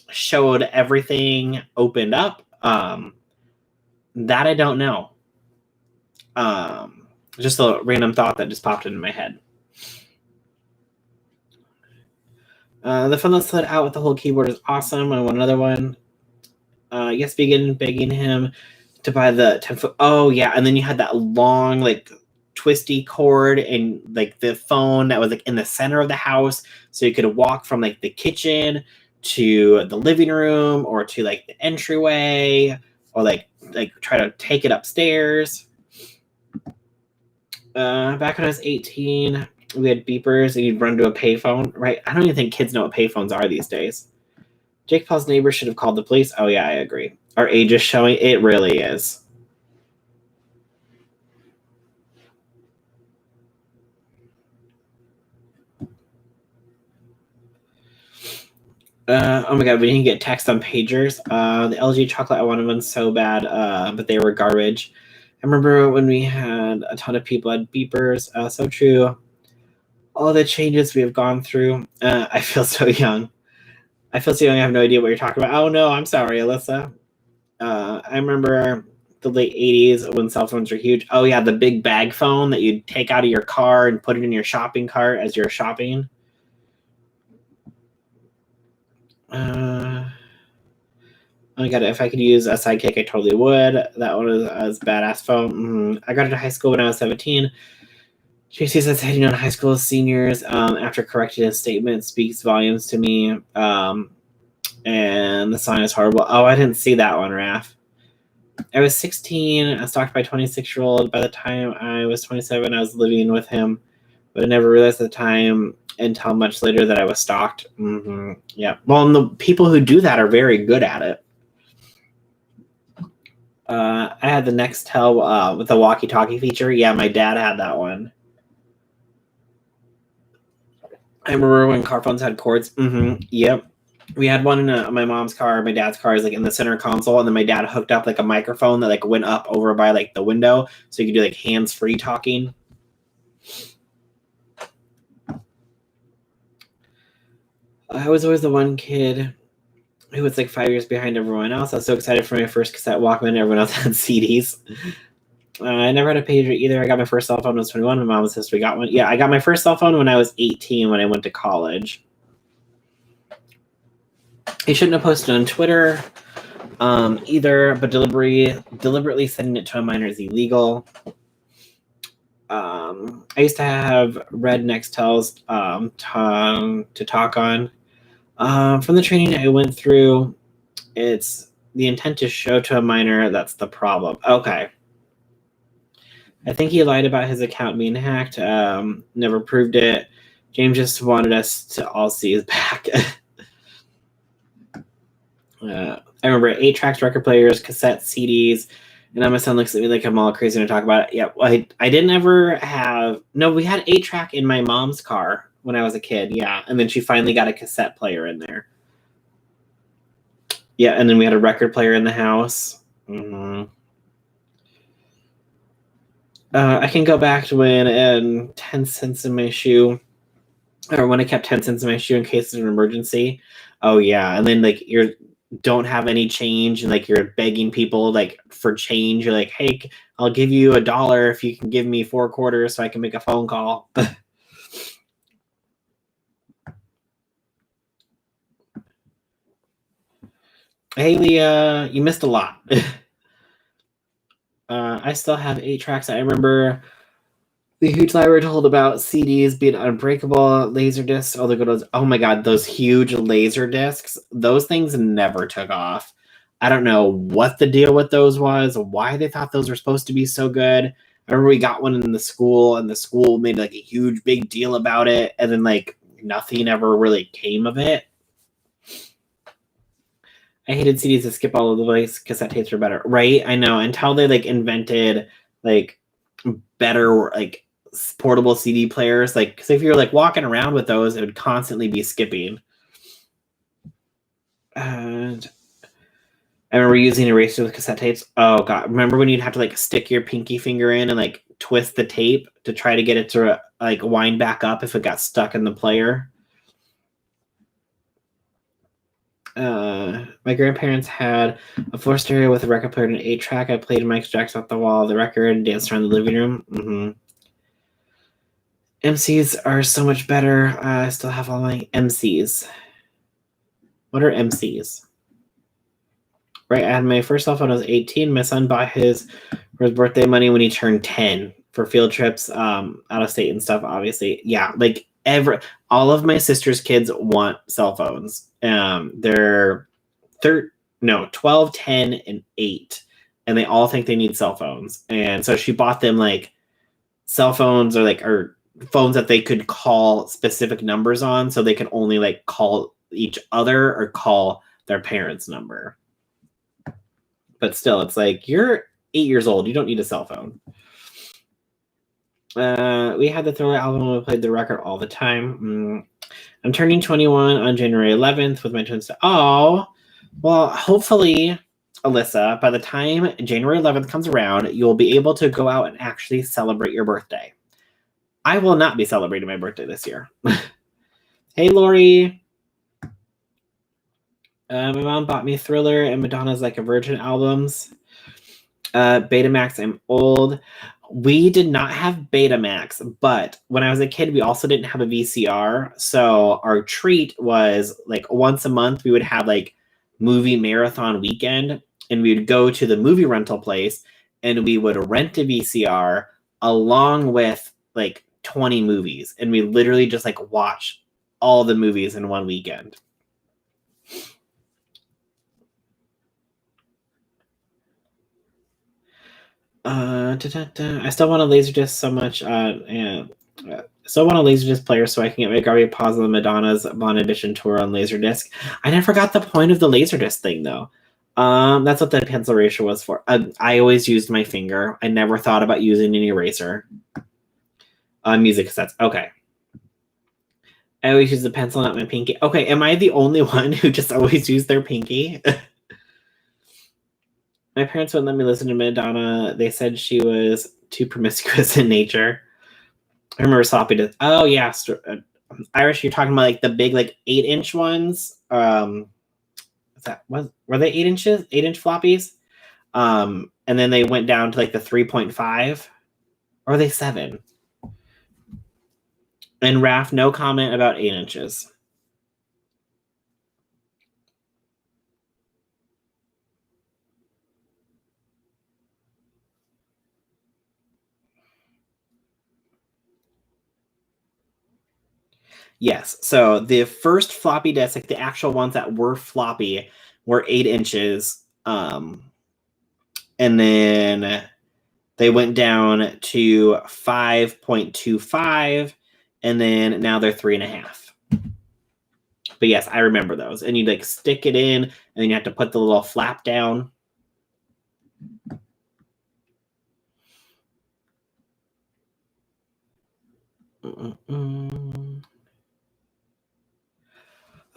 showed everything opened up, that I don't know. Just a random thought that just popped into my head. The fun that slid out with the whole keyboard is awesome. I want another one. Yes, begin begging him to buy the 10-foot. Oh, yeah. And then you had that long, twisty cord and, the phone that was, in the center of the house. So you could walk from, the kitchen to the living room or to, the entryway or, try to take it upstairs. Back when I was 18, we had beepers and you'd run to a payphone, right? I don't even think kids know what payphones are these days. Jake Paul's neighbor should have called the police. Oh, yeah, I agree. Our age is showing. It really is. Oh my god, we didn't get text on pagers. The LG chocolate, I wanted one so bad, but they were garbage. I remember when we had a ton of people had beepers. So true. All the changes we have gone through. I feel so young. I have no idea what you're talking about. Oh no, I'm sorry, Alyssa. I remember the late 80s when cell phones were huge. Oh yeah, the big bag phone that you'd take out of your car and put it in your shopping cart as you're shopping. Oh my god, if I could use a Sidekick, I totally would. That one was a badass phone. I got into high school when I was 17. JC says heading on high school seniors after correcting his statement speaks volumes to me. And the sign is horrible. Oh, I didn't see that one, Raph. I was 16. I was stalked by a 26-year-old. By the time I was 27, I was living with him. But I never realized at the time until much later that I was stalked. Yeah. Well, and the people who do that are very good at it. I had the Nextel with the walkie-talkie feature. Yeah, my dad had that one. I remember when car phones had cords. Yep. We had one in my mom's car. My dad's car is in the center console, and then my dad hooked up a microphone that went up over by the window, so you could do hands-free talking. I was always the one kid who was 5 years behind everyone else. I was so excited for my first cassette Walkman. Everyone else had CDs. I never had a pager either. I got my first cell phone when I was 21. My mom's sister got one. Yeah, I got my first cell phone when I was 18 when I went to college. He shouldn't have posted on Twitter either, but deliberately sending it to a minor is illegal. I used to have red Nextels to talk on. From the training I went through, it's the intent to show to a minor. That's the problem. Okay. I think he lied about his account being hacked. Never proved it. James just wanted us to all see his back. I remember 8-tracks, record players, cassette CDs, and now my son looks at me like I'm all crazy to talk about it. Yeah, I didn't ever have... No, we had 8-track in my mom's car when I was a kid, yeah. And then she finally got a cassette player in there. Yeah, and then we had a record player in the house. I can go back to when 10 cents in my shoe. Or when I kept 10 cents in my shoe in case of an emergency. Oh yeah, and then like you don't have any change, and like you're begging people like for change. You're like, hey, I'll give you $1 if you can give me 4 quarters so I can make a phone call. Hey Leah, you missed a lot. I still have 8 tracks. I remember the huge lie we're told about CDs being unbreakable, laser discs, all the good ones. Oh my god, those huge laser discs, those things never took off. I don't know what the deal with those was, why they thought those were supposed to be so good. I remember we got one in the school, and the school made like a huge big deal about it, and then like nothing ever really came of it. I hated CDs that skip all over the place. Cassette tapes were better, right? I know, until they like invented like better like portable CD players. Like, because if you're like walking around with those, it would constantly be skipping. And I remember using erasers with cassette tapes. Oh god, remember when you'd have to like stick your pinky finger in and like twist the tape to try to get it to like wind back up if it got stuck in the player? My grandparents had a 4 stereo with a record player and an 8-track. I played Mike Jackson off the wall of the record and danced around the living room. Mm-hmm. MCs are so much better. I still have all my MCs. What are MCs? Right, I had my first cell phone when I was 18. My son bought his for his birthday money when he turned 10 for field trips out of state and stuff, obviously. Yeah, like all of my sister's kids want cell phones. They're 12, 10, and 8. And they all think they need cell phones. And so she bought them like cell phones or phones that they could call specific numbers on, so they can only like call each other or call their parents' number. But still, it's like, you're 8 years old. You don't need a cell phone. We had the Thriller album and we played the record all the time. I'm turning 21 on January 11th with my twins. Oh, well, hopefully, Alyssa, by the time January 11th comes around, you'll be able to go out and actually celebrate your birthday. I will not be celebrating my birthday this year. Hey, Lori. My mom bought me Thriller and Madonna's Like a Virgin albums. Betamax, I'm old. We did not have Betamax, but when I was a kid, we also didn't have a VCR. So our treat was like once a month, we would have like movie marathon weekend, and we would go to the movie rental place and we would rent a VCR along with like 20 movies. And we literally just like watch all the movies in one weekend. I still want a Laserdisc so much. Still want a Laserdisc player so I can get my Garbage Pause on Madonna's Bond Edition tour on Laserdisc. I never got the point of the Laserdisc thing though. That's what the pencil eraser was for. I always used my finger. I never thought about using an eraser. Music cassettes. Okay. I always use the pencil, not my pinky. Okay, am I the only one who just always used their pinky? My parents wouldn't let me listen to Madonna. They said she was too promiscuous in nature. I remember sloppy discs. Oh yeah, Irish. You're talking about like the big like 8-inch ones. Were they 8 inches? 8-inch floppies. And then they went down to like the 3.5. Or were they 7? And Raph, no comment about 8 inches. Yes. So the first floppy disks, like the actual ones that were floppy, were 8 inches. And then they went down to 5.25, and then now they're 3.5. But yes, I remember those. And you'd like stick it in, and then you have to put the little flap down.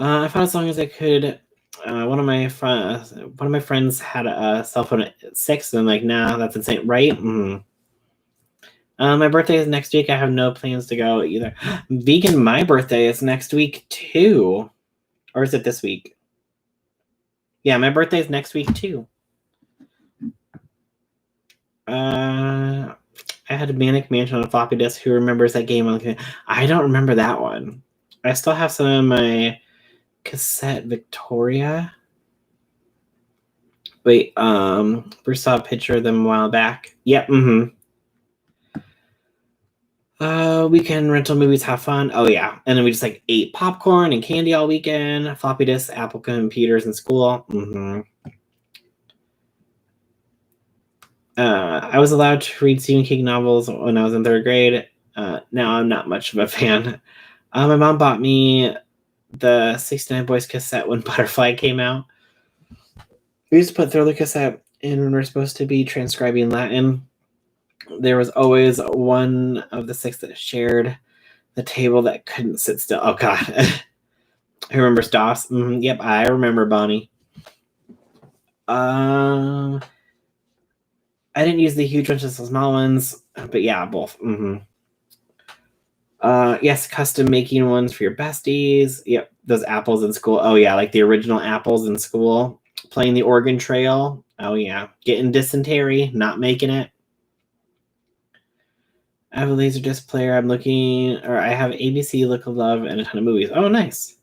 I found as long as I could. One of my friends had a cell phone at 6, and I'm like, nah, that's insane, right? My birthday is next week. I have no plans to go either. Vegan, my birthday is next week too. Or is it this week? Yeah, my birthday is next week too. I had a Manic Mansion on a floppy disk. Who remembers that game? I don't remember that one. I still have some of my cassette Victoria. Wait, Bruce saw a picture of them a while back. Yep, weekend rental movies, have fun. Oh yeah, and then we just like ate popcorn and candy all weekend. Floppy disks, Apple computers in school. I was allowed to read Stephen King novels when I was in third grade. Now I'm not much of a fan. My mom bought me the 69 Boys cassette when Butterfly came out. We used to put Thriller cassette in when we were supposed to be transcribing Latin. There was always one of the six that shared the table that couldn't sit still. Oh, God. Who remembers DOS? Yep, I remember Bonnie. I didn't use the huge ones, just the small ones. But yeah, both. Yes, custom making ones for your besties. Yep, those apples in school. Oh, yeah, like the original apples in school. Playing the Oregon Trail. Oh, yeah. Getting dysentery, not making it. I have a Laserdisc player. I have ABC, Look of Love, and a ton of movies. Oh, nice.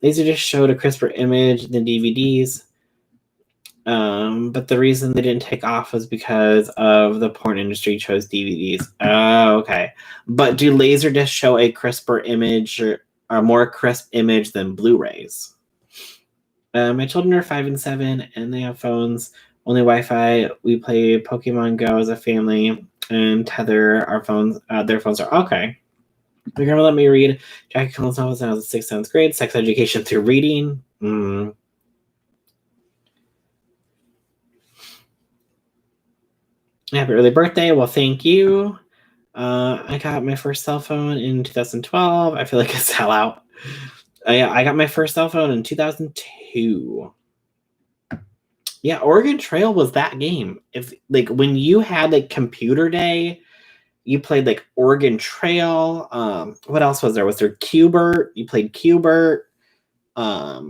Laserdisc showed a crisper image than DVDs. But the reason they didn't take off was because of the porn industry chose DVDs. Oh, okay. But do Laserdisc show a crisper image or a more crisp image than Blu-rays? My children are 5 and 7, and they have phones. Only Wi-Fi. We play Pokemon Go as a family and tether our phones. Their phones are okay. My grandma let me read Jackie Collins novels when I was in 6th, 7th grade. Sex education through reading. Happy early birthday. Well, thank you. I got my first cell phone in 2012. I feel like a sellout. I got my first cell phone in 2002. Yeah, Oregon Trail was that game. If like when you had like computer day, you played like Oregon Trail. What else was there? Was there Q*bert? You played Q*bert. I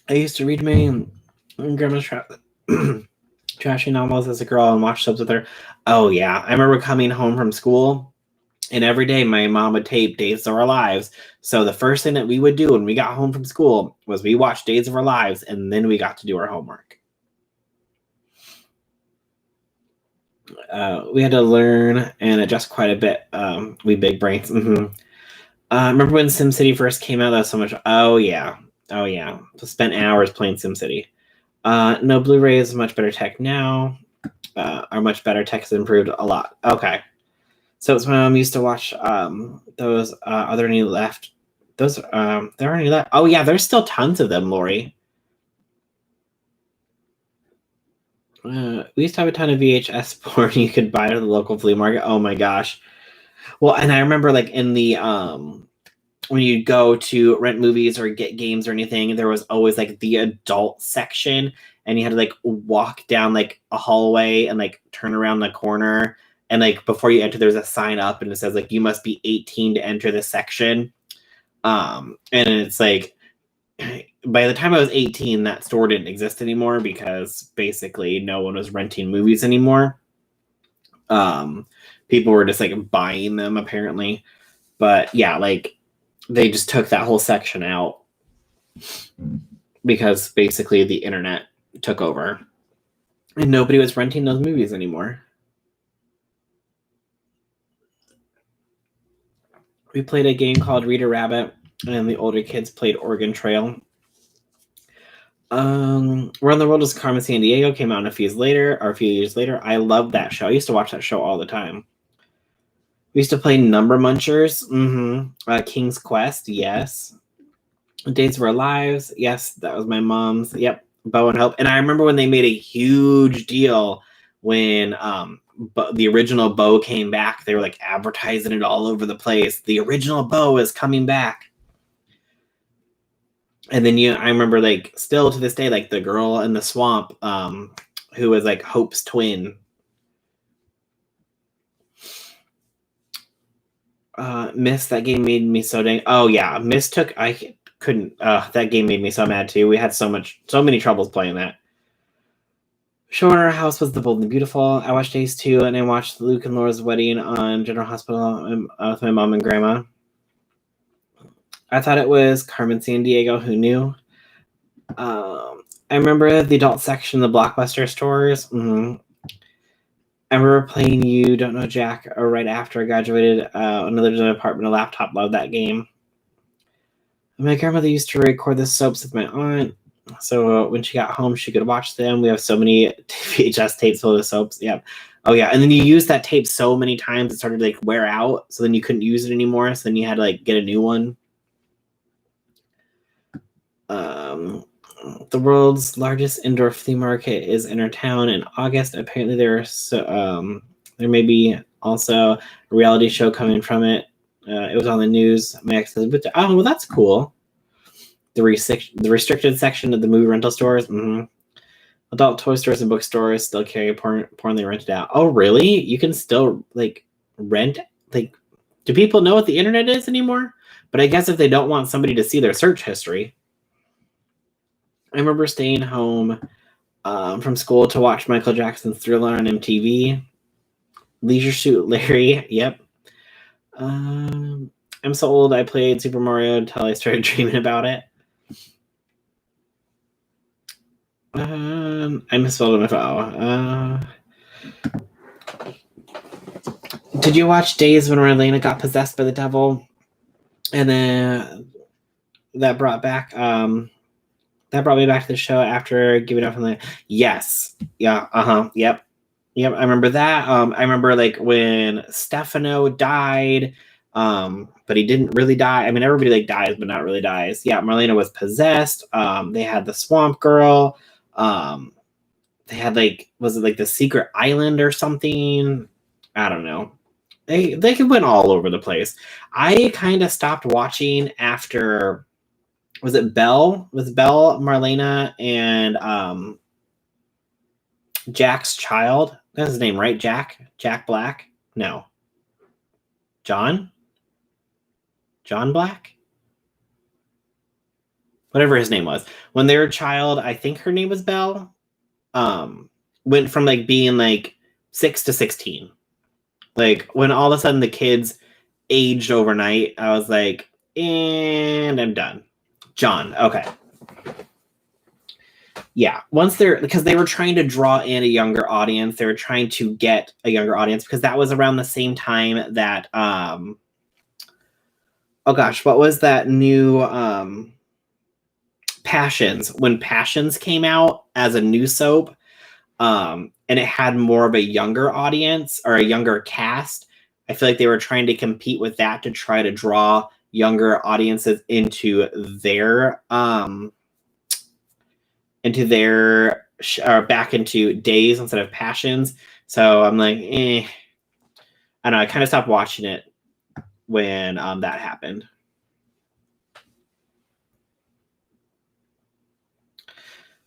used to read my grandma's trashy novels as a girl and watch subs with her. Oh yeah, I remember coming home from school, and every day my mom would tape Days of Our Lives. So the first thing that we would do when we got home from school was we watched Days of Our Lives, and then we got to do our homework. We had to learn and adjust quite a bit. We big brains. Remember when SimCity first came out? That was so much. Oh yeah. Spent hours playing SimCity. No, Blu-ray is much better tech now. Our much better tech has improved a lot. Okay. So it's when I used to watch those. Are there any left? Those there aren't any left. Oh yeah, there's still tons of them, Lori. We used to have a ton of VHS porn you could buy at the local flea market. Oh my gosh. Well, and I remember like in the when you go to rent movies or get games or anything, there was always like the adult section, and you had to like walk down like a hallway and like turn around the corner, and like before you enter, there's a sign up and it says like you must be 18 to enter this section. And it's like by the time I was 18, that store didn't exist anymore because basically no one was renting movies anymore. People were just like buying them apparently, but yeah, like they just took that whole section out because basically the internet took over and nobody was renting those movies anymore. We played a game called Reader Rabbit, and the older kids played Oregon Trail. Run the World is Carmen Sandiego came out a few years later. I loved that show. I used to watch that show all the time. We used to play Number Munchers. King's Quest, yes. Days of Our Lives, yes, that was my mom's. Yep, Bo and Hope. And I remember when they made a huge deal when the original Bo came back. They were like advertising it all over the place. The original Bo is coming back. And then I remember like still to this day, like the girl in the swamp, who was like Hope's twin. Miss, that game made me so dang. Oh yeah, Miss took. I couldn't. That game made me so mad too. We had so many troubles playing that. Show in our house was The Bold and the Beautiful. I watched Ace 2, and I watched Luke and Laura's wedding on General Hospital with my mom and grandma. I thought it was Carmen Sandiego. Who knew? I remember the adult section of the Blockbuster stores. Mm-hmm. I remember playing You Don't Know Jack right after I graduated and lived in an apartment, a laptop. Loved that game. My grandmother used to record the soaps with my aunt. So when she got home, she could watch them. We have so many VHS tapes full of soaps. Yeah. Oh, yeah. And then you use that tape so many times, it started to like wear out. So then you couldn't use it anymore. So then you had to like get a new one. The world's largest indoor flea market is in our town in August. Apparently there may be also a reality show coming from it. It was on the news. My ex said, oh, well, that's cool. The restricted section of the movie rental stores. Mm-hmm. Adult toy stores and bookstores still carry pornly rented out. Oh, really? You can still like rent? Like, do people know what the internet is anymore? But I guess if they don't want somebody to see their search history. I remember staying home from school to watch Michael Jackson's Thriller on MTV. Leisure Suit Larry. Yep. I'm so old. I played Super Mario until I started dreaming about it. I misspelled MFO. Did you watch Days when Marlena got possessed by the devil? And then that brought me back to the show after giving up on the. Yes. Yeah. Yep. Yep. I remember that. I remember like when Stefano died, but he didn't really die. I mean, everybody like dies, but not really dies. Yeah. Marlena was possessed. They had the Swamp Girl. They had like, was it like the Secret Island or something? I don't know. They went all over the place. I kind of stopped watching after. Was it Belle? Was Belle, Marlena, and Jack's child? That's his name, right? Jack Black? No. John Black? Whatever his name was. When they were a child, I think her name was Belle. Went from like being like 6 to 16. Like when all of a sudden the kids aged overnight, I was like, and I'm done. John, okay. Yeah, because they were trying to draw in a younger audience. They were trying to get a younger audience because that was around the same time that oh gosh, what was that new Passions? When Passions came out as a new soap, and it had more of a younger audience or a younger cast. I feel like they were trying to compete with that to try to draw younger audiences into their back into Days instead of Passions. So I'm like, I don't know. I kind of stopped watching it when that happened.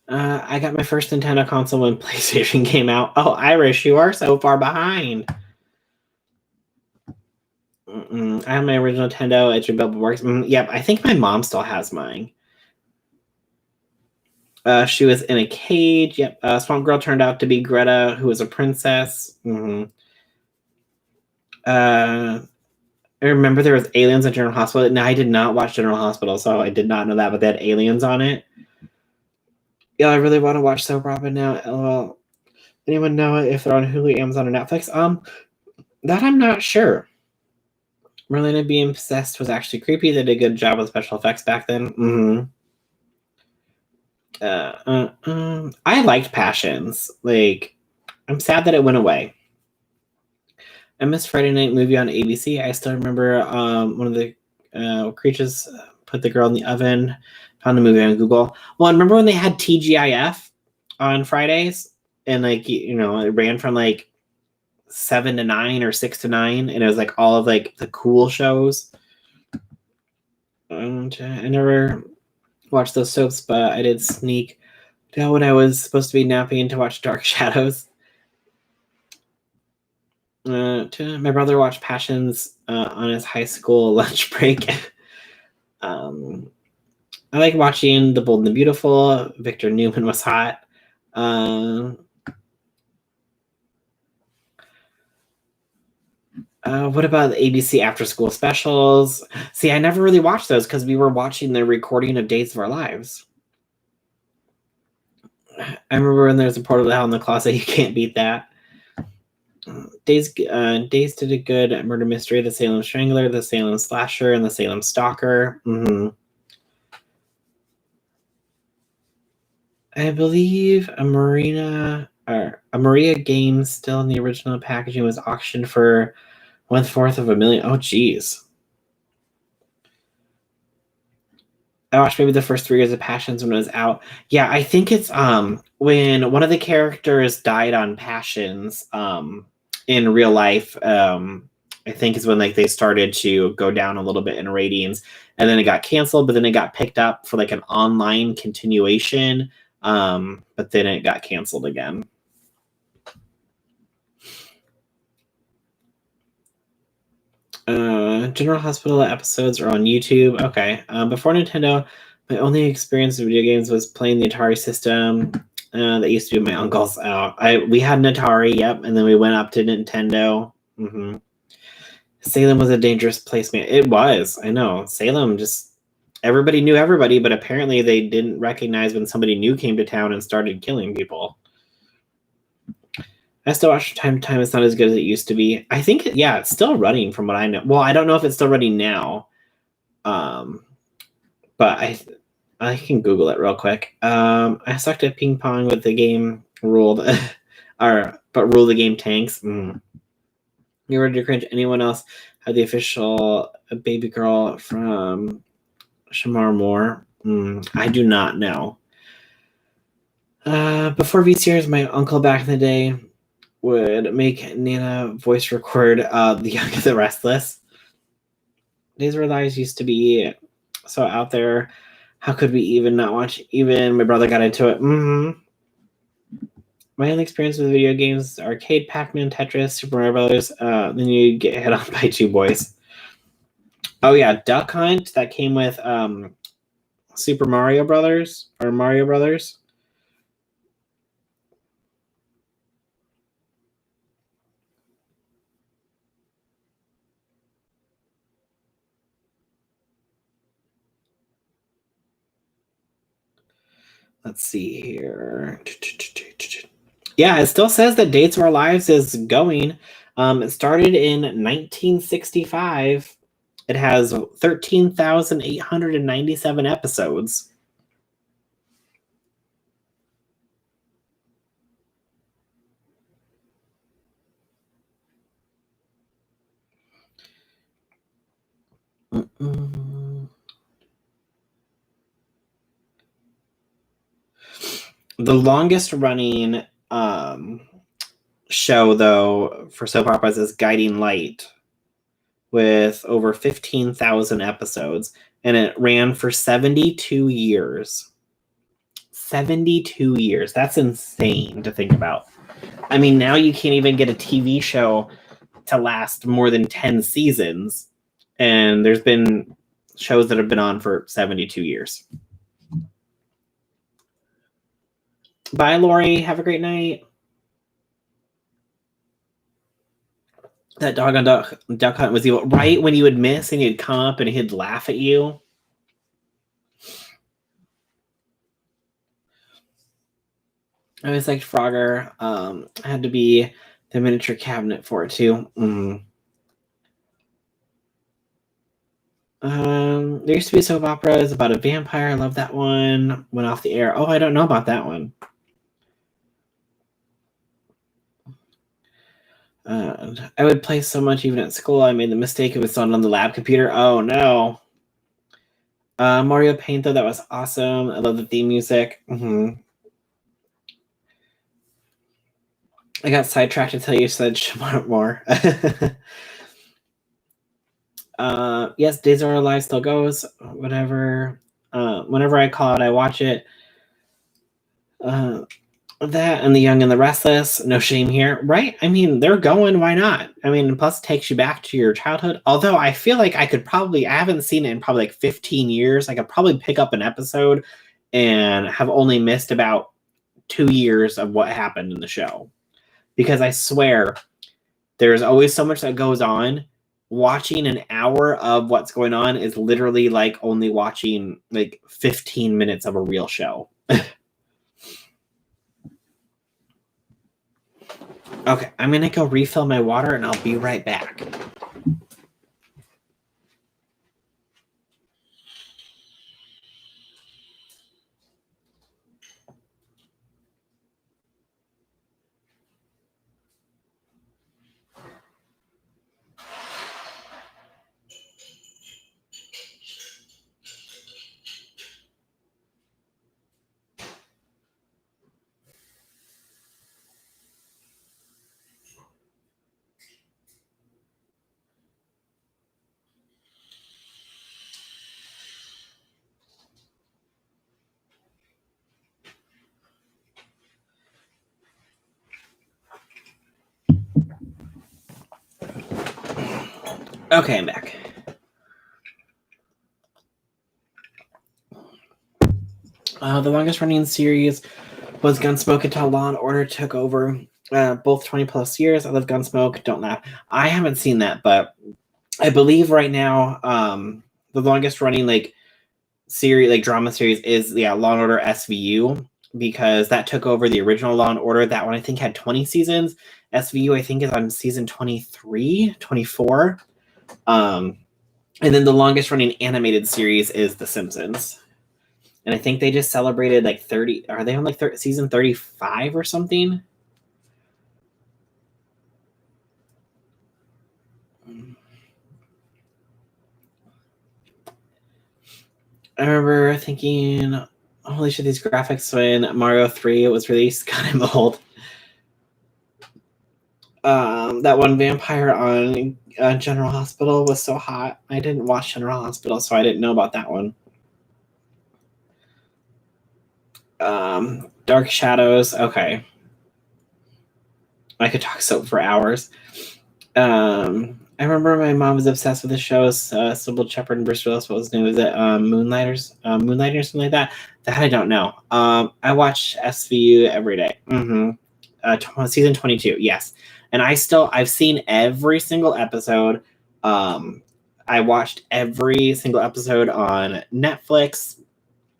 I got my first Nintendo console when PlayStation came out. Oh, Irish, you are so far behind. I have my original Nintendo. It's rebuilt works. Yep, I think my mom still has mine. She was in a cage. Yep. Swamp Girl turned out to be Greta, who was a princess. I remember there was aliens at General Hospital. No, I did not watch General Hospital, so I did not know that, but they had aliens on it. Yeah, I really want to watch Soap Opera now. LOL. Anyone know if they're on Hulu, Amazon, or Netflix? That I'm not sure. Marlena being possessed was actually creepy. They did a good job with special effects back then. I liked Passions. Like, I'm sad that it went away. I missed Friday Night Movie on ABC. I still remember one of the creatures put the girl in the oven. Found the movie on Google. Well, I remember when they had TGIF on Fridays, and like it ran from like 7 to 9 or 6 to 9, and it was like all of like the cool shows. And I never watch those soaps, but I did sneak down when I was supposed to be napping to watch Dark Shadows. My brother watched Passions on his high school lunch break. I like watching The Bold and the Beautiful. Victor Newman was hot. What about the ABC after school specials? See, I never really watched those because we were watching the recording of Days of Our Lives. I remember when there's a Portal to Hell in the Closet. You can't beat that. Days did a good murder mystery: The Salem Strangler, The Salem Slasher, and The Salem Stalker. I believe a Maria game still in the original packaging was auctioned for 1/4 of a million. Oh, geez. I watched maybe the first 3 years of Passions when it was out. Yeah, I think it's when one of the characters died on Passions in real life. I think is when like they started to go down a little bit in ratings, and then it got canceled, but then it got picked up for like an online continuation. But then it got canceled again. General Hospital episodes are on YouTube. Okay. Before Nintendo, my only experience with video games was playing the Atari system. That used to be my uncle's. We had an Atari, yep, and then we went up to Nintendo. Salem was a dangerous place, man. It was. I know. Salem just everybody knew everybody, but apparently they didn't recognize when somebody new came to town and started killing people. I still watch from time to time. It's not as good as it used to be. I think, yeah, it's still running from what I know. Well, I don't know if it's still running now. But I can Google it real quick. I sucked at ping pong with the game ruled, but rule the game tanks. You were to cringe. Anyone else had the official baby girl from Shamar Moore? I do not know. Before VCRs, my uncle back in the day would make Nana voice record The Young and the Restless. Days of Our Lives used to be so out there. How could we even not watch? Even my brother got into it. My only experience with video games: arcade, Pac-Man, Tetris, Super Mario Brothers. Then you get hit on by 2 boys. Oh yeah, Duck Hunt that came with Super Mario Brothers or Mario Brothers. Let's see here. Yeah, it still says that Dates of Our Lives is going. It started in 1965. It has 13,897 episodes. The longest running show, though, for soap operas is Guiding Light with over 15,000 episodes, and it ran for 72 years. 72 years. That's insane to think about. I mean, now you can't even get a TV show to last more than 10 seasons, and there's been shows that have been on for 72 years. Bye, Lori. Have a great night. That dog on duck hunt was evil. Right when you would miss and you'd come up and he'd laugh at you. I always liked Frogger. I had to be the miniature cabinet for it too. There used to be a soap opera. It's about a vampire. I love that one. Went off the air. Oh, I don't know about that one. I would play so much even at school. I made the mistake of installing on the lab computer. Oh no. Mario Paint, though, that was awesome. I love the theme music. I got sidetracked until you said Shamar more. Yes, Days of Our Lives still goes. Whatever. Whenever I call it, I watch it. That and The Young and the Restless, no shame here, right? I mean, they're going, why not? I mean, plus it takes you back to your childhood. Although I feel like I haven't seen it in probably like 15 years. I could probably pick up an episode and have only missed about 2 years of what happened in the show. Because I swear, there's always so much that goes on. Watching an hour of what's going on is literally like only watching like 15 minutes of a real show. Okay, I'm gonna go refill my water and I'll be right back. Okay, I'm back. The longest running series was Gunsmoke until Law and Order took over. Both 20 plus years. I love Gunsmoke. Don't laugh. I haven't seen that, but I believe right now the longest running like series, like drama series, is Law and Order SVU, because that took over the original Law and Order. That one I think had 20 seasons. SVU I think is on season 23, 24. And then the longest running animated series is The Simpsons. And I think they just celebrated like 30. Are they on like season 35 or something? I remember thinking, holy shit, these graphics when Mario 3 was released. God, I'm old. That one vampire on General Hospital was so hot. I didn't watch General Hospital, so I didn't know about that one. Dark Shadows. Okay. I could talk soap for hours. I remember my mom was obsessed with the shows. Sybil Shepherd and Bruce Willis. What was the name? Was it Moonlighters? Moonlighting or something like that? That I don't know. I watch SVU every day. Season 22. Yes. And I've seen every single episode. I watched every single episode on Netflix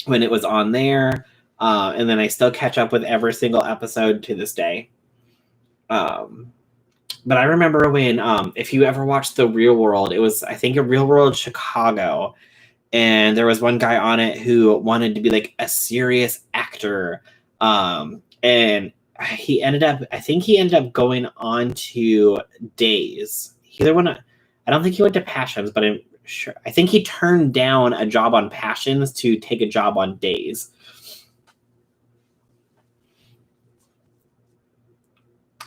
when it was on there. And then I still catch up with every single episode to this day. But I remember when, if you ever watched The Real World, it was, I think, a Real World Chicago. And there was one guy on it who wanted to be like a serious actor. And he ended up going on to Days. I don't think he went to Passions, but I'm sure. I think he turned down a job on Passions to take a job on Days.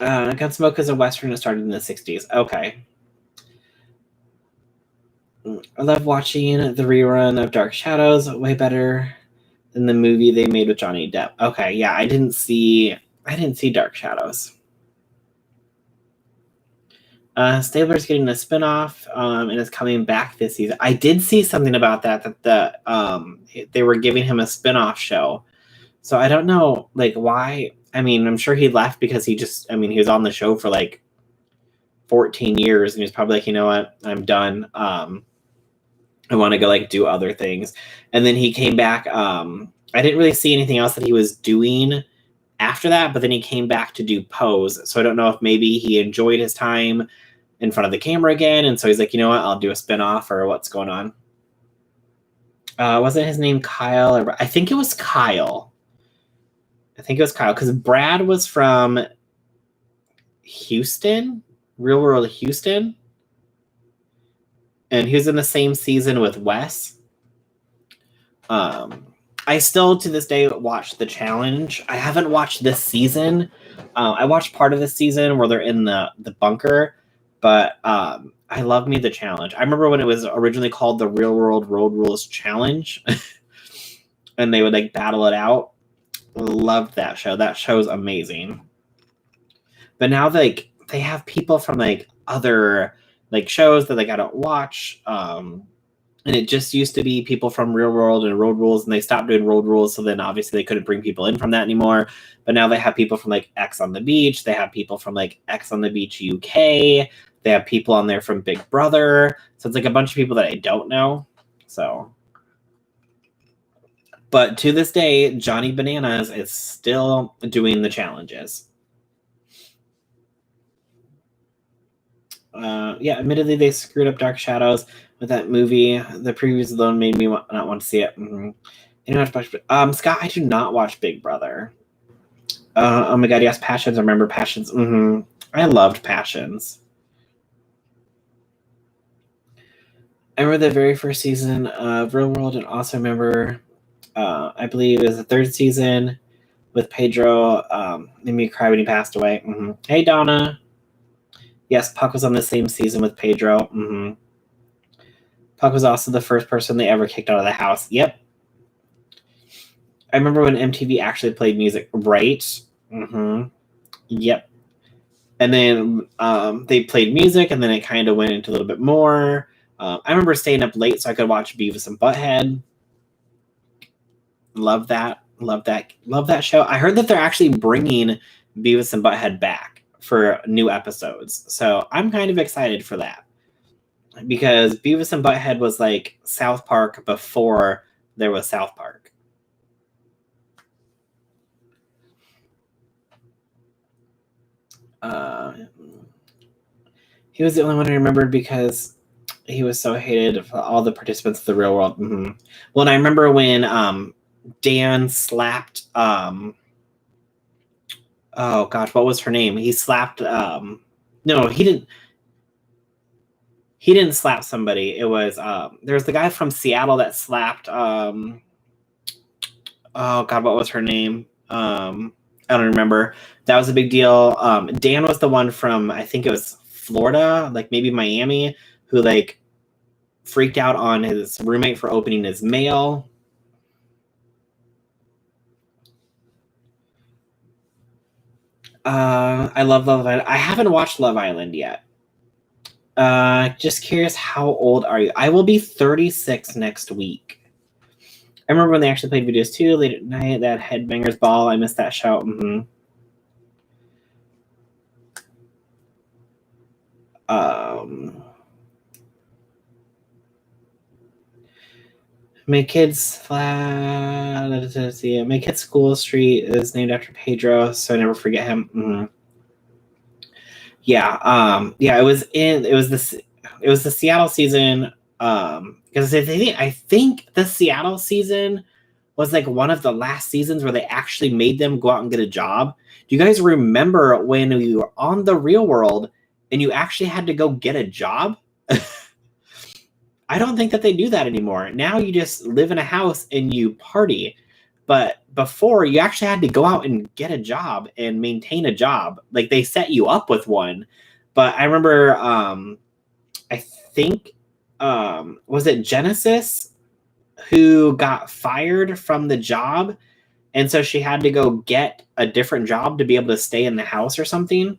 Gunsmoke is a Western that started in the 60s. Okay. I love watching the rerun of Dark Shadows. Way better than the movie they made with Johnny Depp. Okay, yeah, I didn't see Dark Shadows. Stabler's getting a spinoff and is coming back this season. I did see something about that they were giving him a spinoff show. So I don't know like why. I mean, I'm sure he left because he was on the show for like 14 years and he's probably like, you know what, I'm done. I want to go like do other things. And then he came back. I didn't really see anything else that he was doing after that, but then he came back to do Pose. So I don't know if maybe he enjoyed his time in front of the camera again. And so he's like, you know what, I'll do a spinoff or what's going on. Wasn't his name Kyle? I think it was Kyle. Because Brad was from Houston, Real World Houston. And he was in the same season with Wes. I still, to this day, watch The Challenge. I haven't watched this season. I watched part of this season where they're in the bunker. But I love me The Challenge. I remember when it was originally called the Real World Road Rules Challenge. and they would like battle it out. Loved that show. That show's amazing. But now like they have people from like other like shows that like I don't watch. And it just used to be people from Real World and Road Rules, and they stopped doing Road Rules. So then obviously they couldn't bring people in from that anymore. But now they have people from like X on the Beach. They have people from like X on the Beach UK. They have people on there from Big Brother. So it's like a bunch of people that I don't know. So, but to this day, Johnny Bananas is still doing the challenges. Yeah, admittedly, they screwed up Dark Shadows with that movie. The previews alone made me not want to see it. Mm-hmm. Scott, I do not watch Big Brother. Oh my god, yes, Passions. I remember Passions. Mm-hmm. I loved Passions. I remember the very first season of Real World, and also remember, I believe it was the third season with Pedro. Made me cry when he passed away. Mm-hmm. Hey, Donna. Yes, Puck was on the same season with Pedro. Mm-hmm. Puck was also the first person they ever kicked out of the house. Yep. I remember when MTV actually played music. Right. Mm-hmm. Yep. And then they played music, and then it kind of went into a little bit more. I remember staying up late so I could watch Beavis and Butthead. Love that. Love that. Love that show. I heard that they're actually bringing Beavis and Butthead back for new episodes. So I'm kind of excited for that. Because Beavis and Butthead was like South Park before there was South Park. He was the only one I remembered because he was so hated for all the participants of the Real World. Mm-hmm. Well, and I remember when Dan slapped oh gosh, what was her name? He slapped no, he didn't slap somebody. It was there's the guy from Seattle that slapped oh god, what was her name? I don't remember. That was a big deal. Dan was the one from, I think it was Florida, like maybe Miami, who like freaked out on his roommate for opening his mail. I love Love Island. I haven't watched Love Island yet. Just curious, how old are you? I will be 36 next week. I remember when they actually played videos too, late at night, that Headbangers Ball. I missed that show. Mm-hmm. My kid's my kid's school street is named after Pedro, so I never forget him. Mm-hmm. Yeah, it was the Seattle season. Because I think the Seattle season was like one of the last seasons where they actually made them go out and get a job. Do you guys remember when we were on the Real World and you actually had to go get a job? I don't think that they do that anymore. Now you just live in a house and you party. But before, you actually had to go out and get a job and maintain a job. Like they set you up with one. But I remember, I think, was it Genesis who got fired from the job? And so she had to go get a different job to be able to stay in the house or something.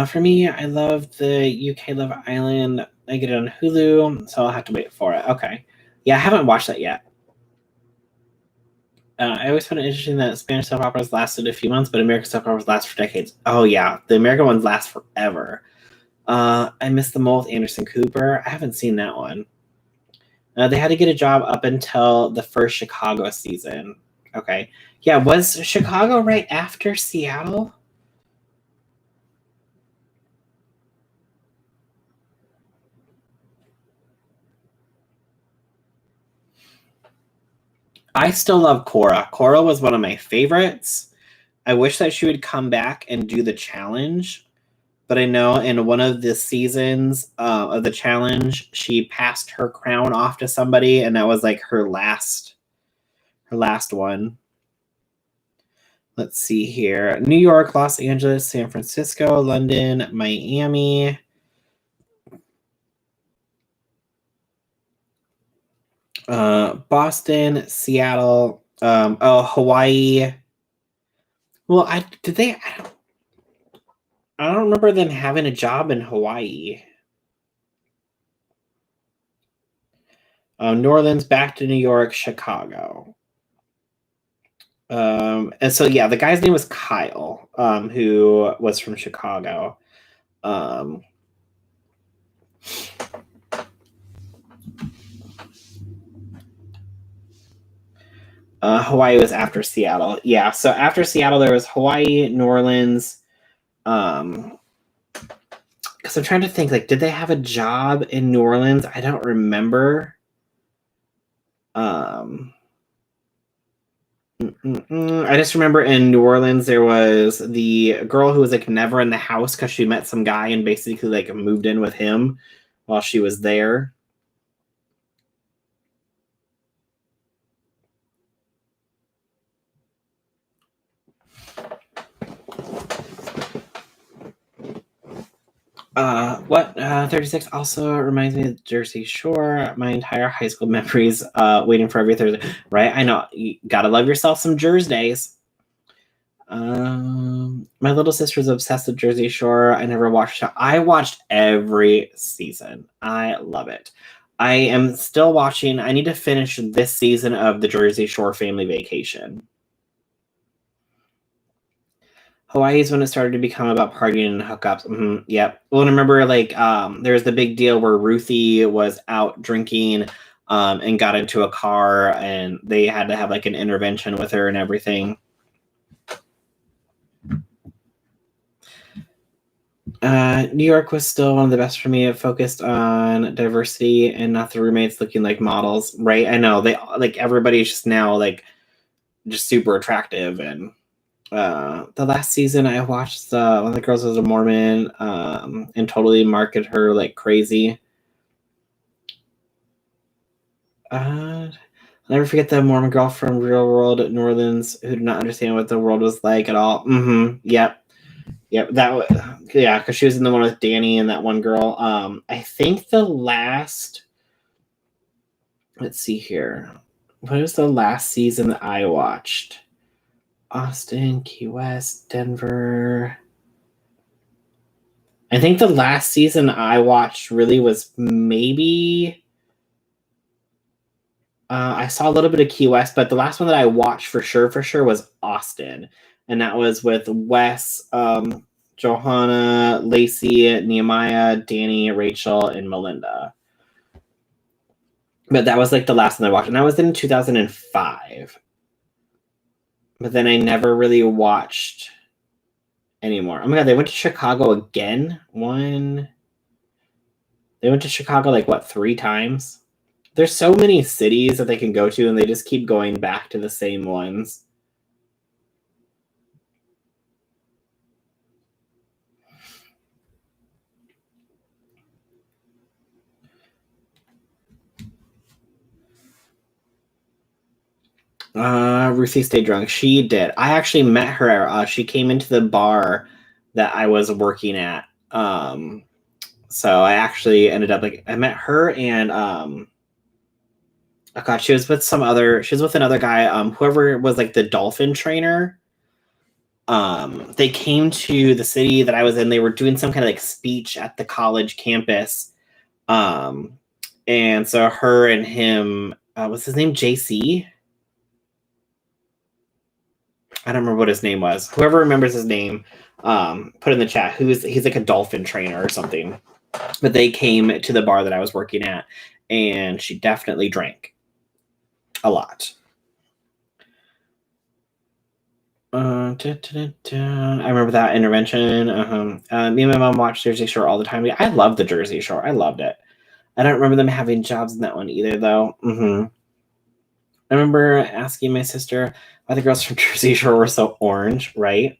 For me, I love the UK Love Island. I get it on Hulu, so I'll have to wait for it. Okay. Yeah, I haven't watched that yet. I always found it interesting that Spanish soap operas lasted a few months, but American soap operas last for decades. Oh, yeah. The American ones last forever. I Miss the Mole with Anderson Cooper. I haven't seen that one. They had to get a job up until the first Chicago season. Okay. Yeah, was Chicago right after Seattle? I still love Cora. Cora was one of my favorites. I wish that she would come back and do the challenge, but I know in one of the seasons of the challenge, she passed her crown off to somebody, and that was like her last one. Let's see here. New York, Los Angeles, San Francisco, London, Miami. Boston, Seattle, Hawaii. Well, I don't remember them having a job in Hawaii. New Orleans, back to New York, Chicago. And so yeah, the guy's name was Kyle, who was from Chicago. Hawaii was after Seattle. Yeah, so after Seattle, there was Hawaii, New Orleans. Because I'm trying to think, like, did they have a job in New Orleans? I don't remember. I just remember in New Orleans there was the girl who was like never in the house because she met some guy and basically like moved in with him while she was there. What 36 also reminds me of Jersey Shore. My entire high school memories waiting for every Thursday. Right? I know. You gotta love yourself some Jersey days. My little sister was obsessed with Jersey Shore. I never watched it. I watched every season. I love it. I am still watching. I need to finish this season of the Jersey Shore Family Vacation. Hawaii is when it started to become about partying and hookups. Mm-hmm, yep. Well, I remember like there was the big deal where Ruthie was out drinking and got into a car, and they had to have like an intervention with her and everything. New York was still one of the best for me. It focused on diversity and not the roommates looking like models, right? I know they like everybody's just now like just super attractive. And the last season I watched, one of the girls was a Mormon and totally marketed her like crazy. I'll never forget the Mormon girl from Real World New Orleans who did not understand what the world was like at all. Mm-hmm. Yep. Yeah, because she was in the one with Danny and that one girl. I think the last. Let's see here. What was the last season that I watched? Austin, Key West, Denver. I think the last season I watched really was maybe. I saw a little bit of Key West, but the last one that I watched for sure was Austin. And that was with Wes, Johanna, Lacey, Nehemiah, Danny, Rachel, and Melinda. But that was like the last one I watched. And that was in 2005. But then I never really watched anymore. Oh my God, they went to Chicago again? They went to Chicago like, what, 3 times? There's so many cities that they can go to, and they just keep going back to the same ones. Ruthie stayed drunk. She did. I actually met her. She came into the bar that I was working at. So I actually ended up like I met her and oh God, she was with another guy. Whoever was like the dolphin trainer. They came to the city that I was in. They were doing some kind of like speech at the college campus. And so her and him, what's his name? JC? I don't remember what his name was. Whoever remembers his name, put in the chat. He's like a dolphin trainer or something. But they came to the bar that I was working at, and she definitely drank a lot. I remember that intervention. Me and my mom watched Jersey Shore all the time. I love the Jersey Shore. I loved it. I don't remember them having jobs in that one either, though. I remember asking my sister why the girls from Jersey Shore were so orange, right?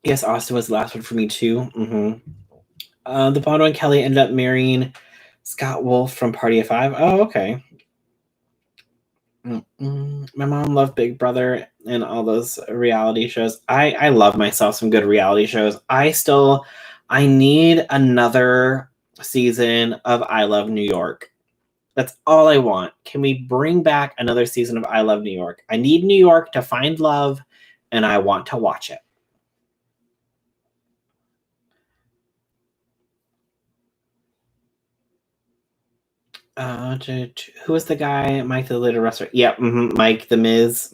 Yes, Austin was the last one for me, too. The Bondo and Kelly ended up marrying Scott Wolf from Party of Five. Oh, okay. My mom loved Big Brother and all those reality shows. I love myself some good reality shows. I need another season of I Love New York. That's all I want. Can we bring back another season of I Love New York? I need New York to find love, and I want to watch it. Who was the guy? Mike the Little Wrestler. Yeah, Mike the Miz.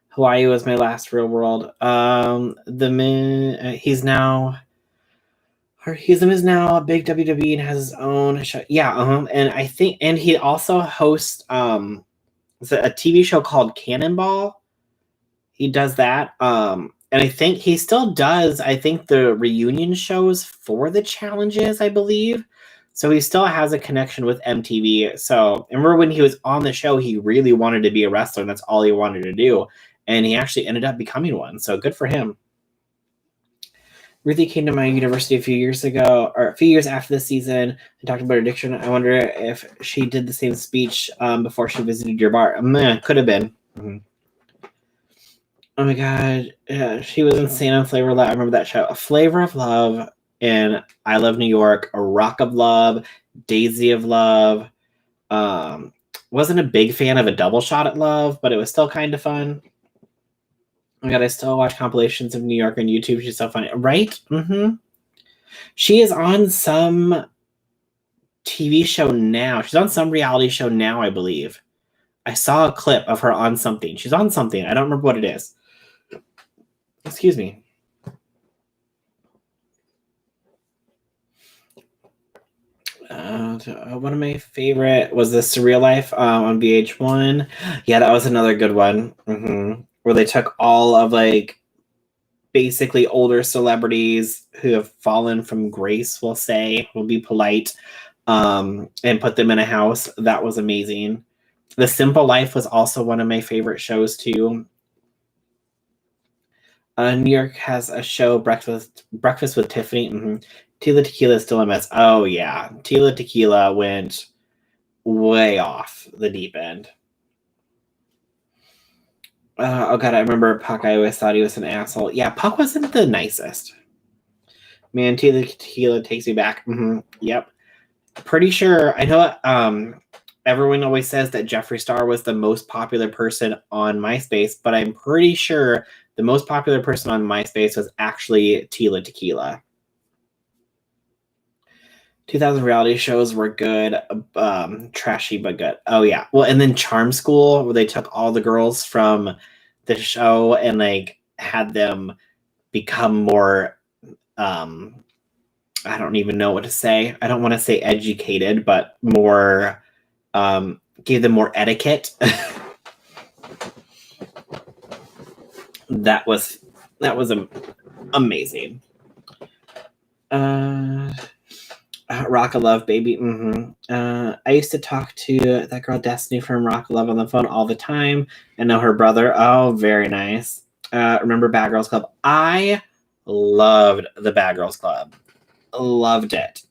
Hawaii was my last real world. The Miz. He's the Miz now. Big WWE and has his own show. Yeah, and I think, and he also hosts a TV show called Cannonball. He does that. And I think he still does. I think the reunion shows for the challenges. I believe. So he still has a connection with MTV. So I remember when he was on the show, he really wanted to be a wrestler, and that's all he wanted to do. And he actually ended up becoming one. So good for him. Ruthie came to my university a few years ago, or a few years after the season, and talked about addiction. I wonder if she did the same speech before she visited your bar. Could have been. Mm-hmm. Oh my god, yeah, she was insane on Flavor of Love. I remember that show. A Flavor of Love and I Love New York, A Rock of Love, Daisy of Love. Wasn't a big fan of A Double Shot at Love, but it was still kind of fun. Oh my god, I still watch compilations of New York on YouTube. She's so funny, right? Mm-hmm. She is on some TV show now. She's on some reality show now, I believe. I saw a clip of her on something. She's on something. I don't remember what it is. Excuse me. One of my favorite was the Surreal Life on VH1. Yeah, that was another good one. Where they took all of basically older celebrities who have fallen from grace, we'll be polite, and put them in a house. That was amazing. The Simple Life was also one of my favorite shows too. New York has a show, Breakfast with Tiffany. Tila Tequila is still a mess. Oh yeah, Tila Tequila went way off the deep end. Oh god, I remember Puck. I always thought he was an asshole. Yeah, Puck wasn't the nicest. Man, Tila Tequila takes me back. Yep. Pretty sure. I know. Everyone always says that Jeffree Star was the most popular person on MySpace, but I'm pretty sure the most popular person on MySpace was actually Tila Tequila. 2000 reality shows were good, trashy but good. Oh yeah, well, and then Charm School, where they took all the girls from the show and had them become more. I don't even know what to say. I don't want to say educated, but more. Gave them more etiquette. that was amazing. Rock of Love, baby. I used to talk to that girl Destiny from Rock of Love on the phone all the time, and know her brother. Oh, very nice. Remember Bad Girls Club? I loved the Bad Girls Club. Loved it.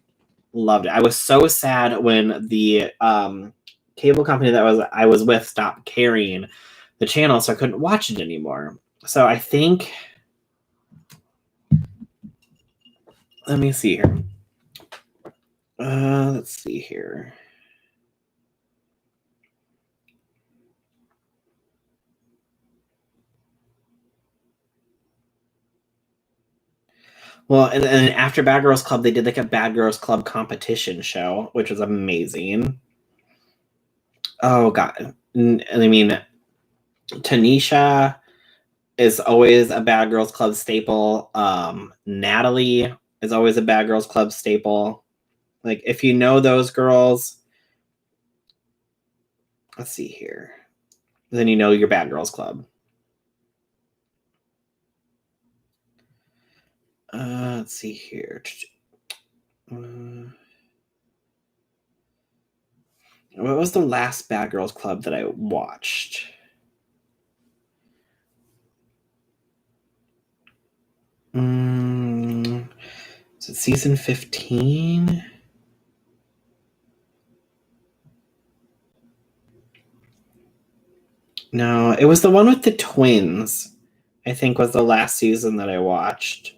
I was so sad when the cable company that I was with stopped carrying the channel, so I couldn't watch it anymore. So I think, let me see here. Let's see here. Well, and after Bad Girls Club, they did a Bad Girls Club competition show, which was amazing. Oh god, and I mean, Tanisha is always a Bad Girls Club staple. Natalie is always a Bad Girls Club staple. If you know those girls, let's see here, then you know your Bad Girls Club. Let's see here. What was the last Bad Girls Club that I watched? Is it season 15? No, it was the one with the twins. I think was the last season that I watched.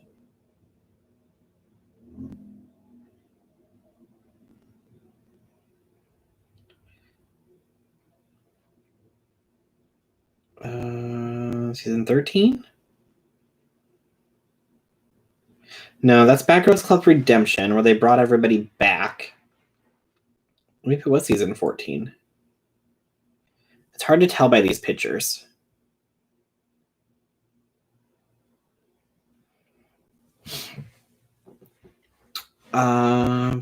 Season 13? No, that's Bad Girls Club Redemption, where they brought everybody back. Maybe it was season 14. It's hard to tell by these pictures. All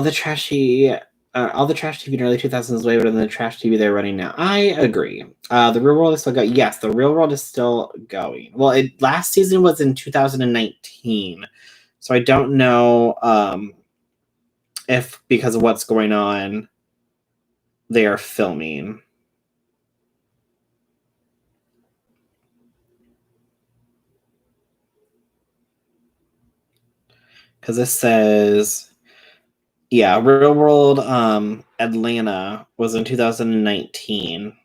the trashy TV in the early 2000s is way better than the trash TV they're running now. I agree. The Real World is still going. Yes, The Real World is still going. Well, last season was in 2019, so I don't know if because of what's going on, they are filming. Because this says, yeah, Real World Atlanta was in 2019.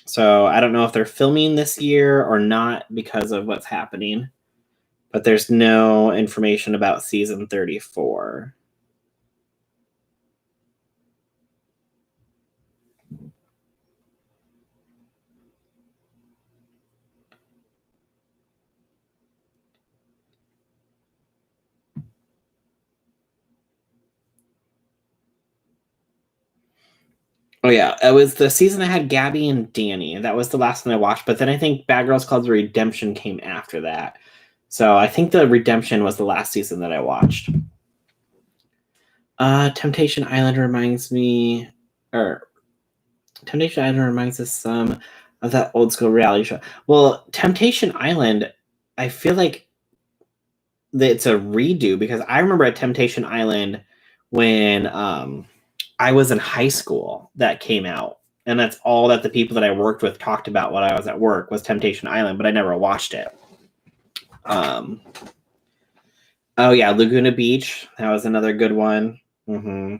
So I don't know if they're filming this year or not because of what's happening. But there's no information about season 34. Oh yeah, it was the season that had Gabby and Danny. That was the last one I watched. But then I think Bad Girls Club Redemption came after that. So I think the Redemption was the last season that I watched. Temptation Island reminds me, or Temptation Island reminds us some of that old school reality show. Well, Temptation Island, I feel like it's a redo because I remember at Temptation Island when I was in high school that came out. And that's all that the people that I worked with talked about when I was at work was Temptation Island, but I never watched it. Oh yeah, Laguna Beach. That was another good one. Mm-hmm.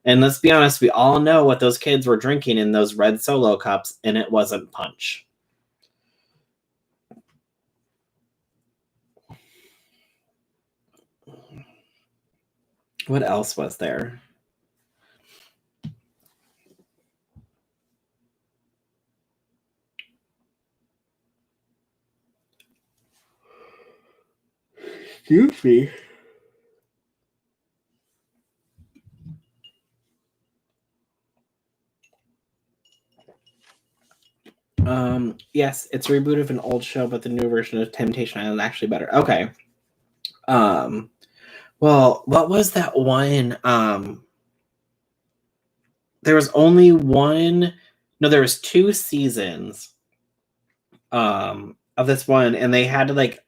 And let's be honest, we all know what those kids were drinking in those red Solo cups, and it wasn't punch. What else was there? Excuse me. Yes, it's a reboot of an old show, but the new version of Temptation Island is actually better. Okay. Well, what was that one? There was only one. No, there was 2 seasons of this one, and they had to like.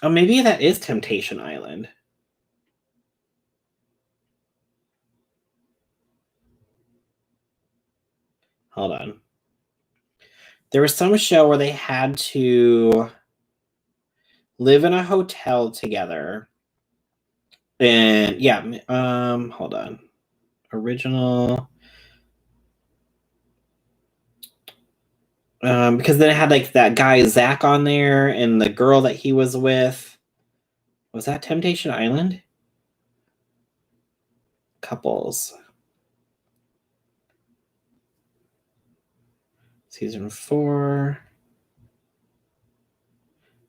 Oh, maybe that is Temptation Island. Hold on. There was some show where they had to live in a hotel together. And yeah, hold on. Original. Because then it had like that guy Zach on there and the girl that he was with. Was that Temptation Island? Couples. Season 4.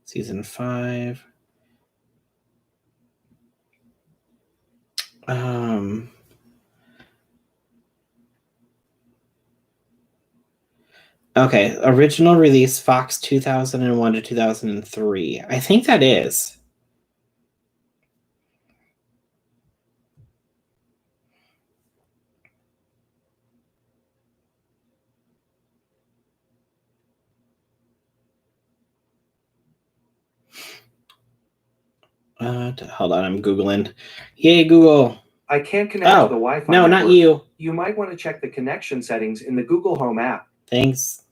Season 5. Okay, original release Fox 2001 to 2003. I think that is. Hold on, I'm Googling. Yay, Google. I can't connect to the Wi-Fi No, network. not you. You might want to check the connection settings in the Google Home app. Thanks.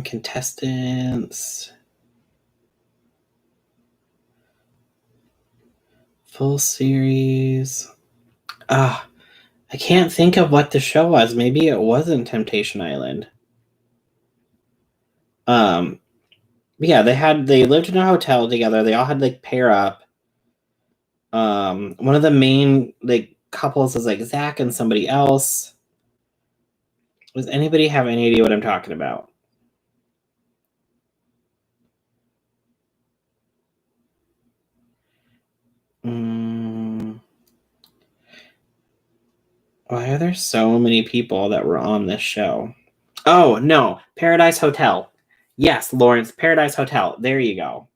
Contestants. Full series. I can't think of what the show was. Maybe it wasn't Temptation Island. Yeah, they lived in a hotel together. They all had like pair up. One of the main like couples is like Zach and somebody else. Does anybody have any idea what I'm talking about? Why are there so many people that were on this show? Oh, no. Paradise Hotel. Yes, Lawrence, Paradise Hotel. There you go.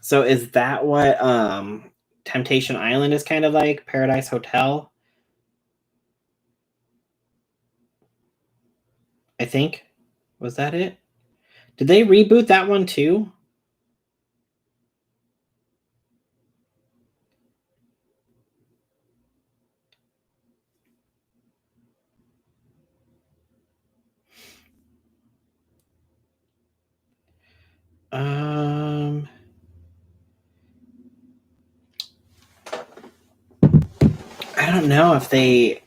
So is that what Temptation Island is kind of like? Paradise Hotel? I think. Was that it? Did they reboot that one too? I don't know if they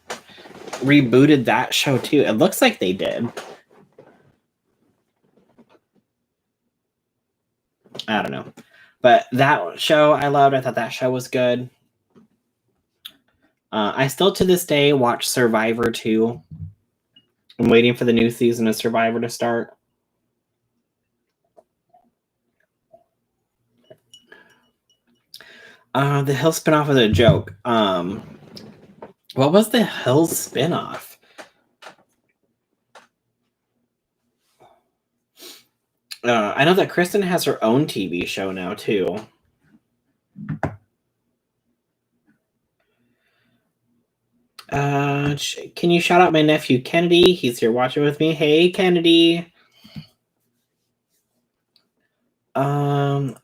rebooted that show too. It looks like they did. I don't know. But that show I loved. I thought that show was good. I still to this day watch Survivor 2. I'm waiting for the new season of Survivor to start. The Hills spinoff was a joke. What was the Hills spinoff? I know that Kristen has her own TV show now too. Can you shout out my nephew Kennedy? He's here watching with me. Hey, Kennedy.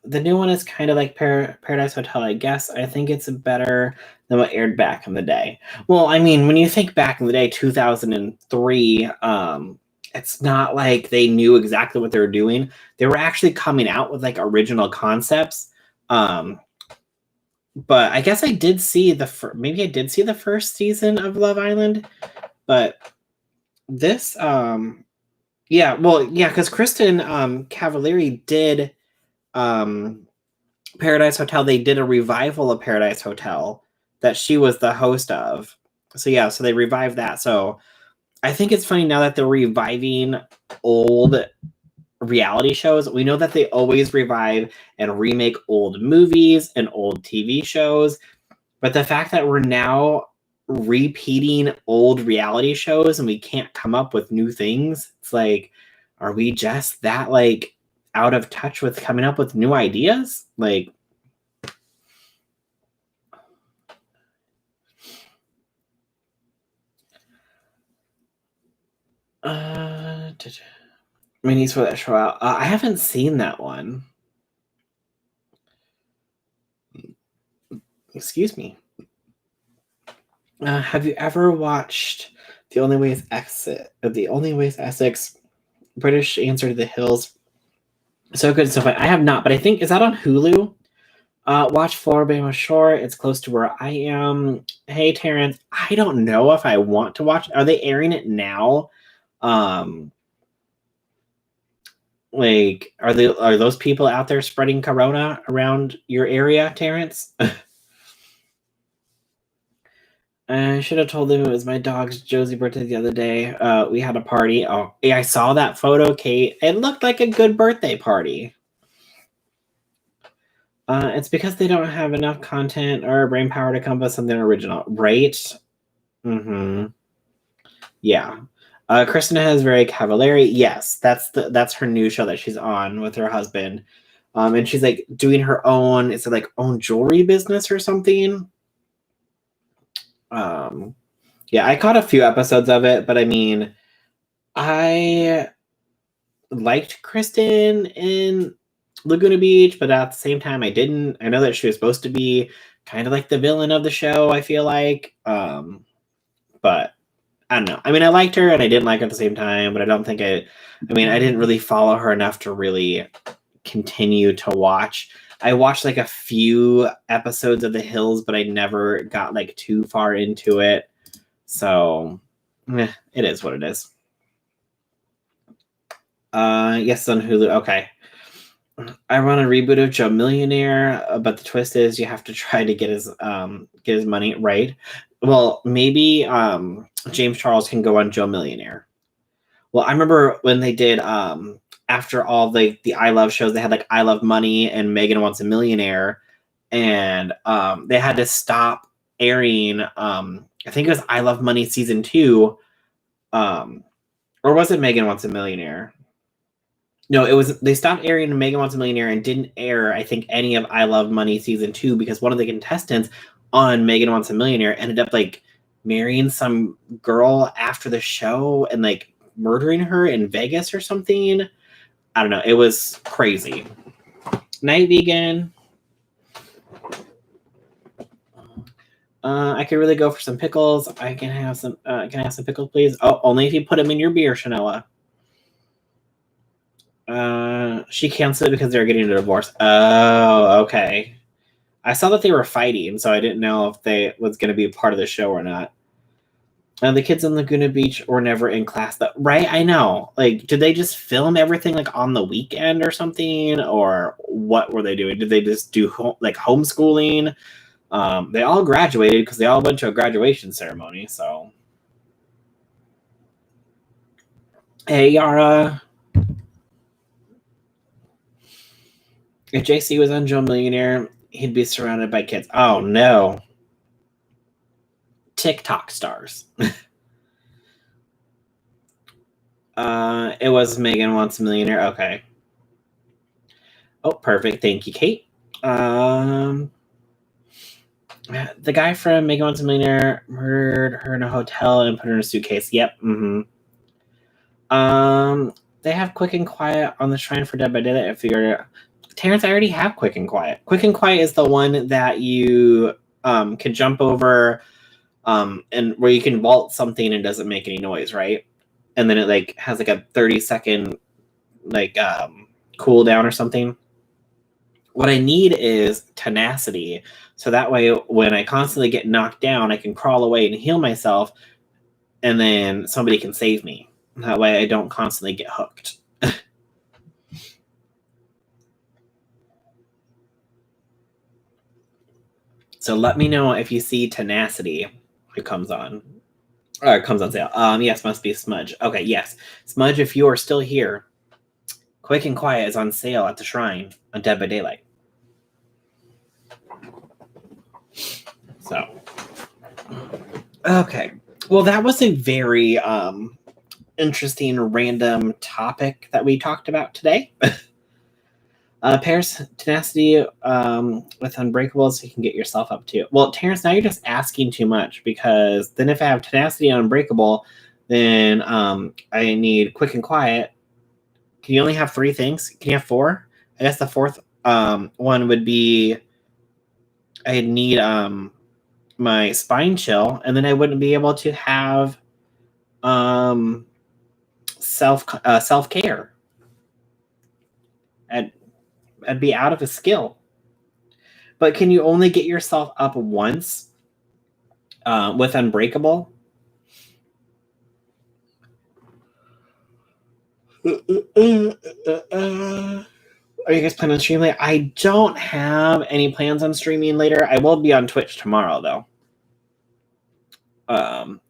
The new one is kind of like Paradise Hotel, I guess. I think it's better than what aired back in the day. Well, I mean, when you think back in the day, 2003, it's not like they knew exactly what they were doing. They were actually coming out with like original concepts. But I guess I did see maybe I did see the first season of Love Island, but this, yeah, well, yeah, because Kristen Cavallari did Paradise Hotel. They did a revival of Paradise Hotel that she was the host of. So yeah, so they revived that. So I think it's funny now that they're reviving old reality shows. We know that they always revive and remake old movies and old TV shows, but the fact that we're now repeating old reality shows and we can't come up with new things, it's like, are we just that like out of touch with coming up with new ideas? Like, my niece for that show out. I haven't seen that one. Excuse me. Have you ever watched The Only Way is Exit? The Only Way is Essex. British Answer to the Hills. So good, so fun. I have not, but I think is that on Hulu? Watch Floribama Shore. It's close to where I am. Hey, Terrence. I don't know if I want to watch. Are they airing it now? Like, are those people out there spreading corona around your area, Terrence? I should have told them it was my dog's Josie birthday the other day. We had a party. Oh, yeah, I saw that photo, Kate. It looked like a good birthday party. It's because they don't have enough content or brain power to come up with something original, right? Mm-hmm. Yeah. Kristen has very Cavallari. Yes, that's her new show that she's on with her husband. And she's like doing her own, it's like own jewelry business or something. Yeah, I caught a few episodes of it, but I mean, I liked Kristen in Laguna Beach, but at the same time, I didn't. I know that she was supposed to be kind of like the villain of the show, I feel like. But I don't know. I mean, I liked her and I didn't like her at the same time, but I don't think I mean, I didn't really follow her enough to really continue to watch. I watched like a few episodes of The Hills, but I never got like too far into it. So it is what it is. Yes, on Hulu. Okay. I run a reboot of Joe Millionaire, but the twist is you have to try to get his money right. Well, maybe James Charles can go on Joe Millionaire. Well, I remember when they did after all the I Love shows, they had like I Love Money and Megan Wants a Millionaire, and they had to stop airing. I think it was I Love Money season 2, or was it Megan Wants a Millionaire? No, it was. They stopped airing Megan Wants a Millionaire and didn't air, I think, any of I Love Money season 2 because one of the contestants on Megan Wants a Millionaire ended up like marrying some girl after the show and like murdering her in Vegas or something. I don't know. It was crazy. Night Vegan. I could really go for some pickles. I can have some. Can I have some pickles, please? Oh, only if you put them in your beer, Chanela. She canceled it because they were getting a divorce. Oh, okay. I saw that they were fighting, so I didn't know if they was going to be a part of the show or not. The kids in Laguna Beach were never in class, though, right? I know. Like, did they just film everything like on the weekend or something, or what were they doing? Did they just do homeschooling? They all graduated because they all went to a graduation ceremony. So, hey, Yara. If JC was on Joe Millionaire, he'd be surrounded by kids. Oh, no. TikTok stars. It was Megan Wants a Millionaire. Okay. Oh, perfect. Thank you, Kate. The guy from Megan Wants a Millionaire murdered her in a hotel and put her in a suitcase. Yep. They have Quick and Quiet on the Shrine for Dead by Daylight. I figured, Terrence, I already have Quick and Quiet. Quick and Quiet is the one that you can jump over and where you can vault something and doesn't make any noise, right? And then it like has like a 30-second like cooldown or something. What I need is tenacity, so that way when I constantly get knocked down, I can crawl away and heal myself, and then somebody can save me. That way I don't constantly get hooked. So let me know if you see tenacity. It comes on. Or it comes on sale. Yes, must be Smudge. Okay, yes. Smudge, if you are still here, Quick and Quiet is on sale at the Shrine on Dead by Daylight. So, okay. Well, that was a very interesting random topic that we talked about today. Paris, tenacity with Unbreakable, so you can get yourself up to. Well, Terrence, now you're just asking too much, because then if I have tenacity on Unbreakable, then I need Quick and Quiet. Can you only have 3 things? Can you have 4? I guess the fourth one would be I need my Spine Chill, and then I wouldn't be able to have self-care. I'd be out of a skill. But can you only get yourself up once with Unbreakable? Are you guys planning on streaming later? I don't have any plans on streaming later. I will be on Twitch tomorrow, though.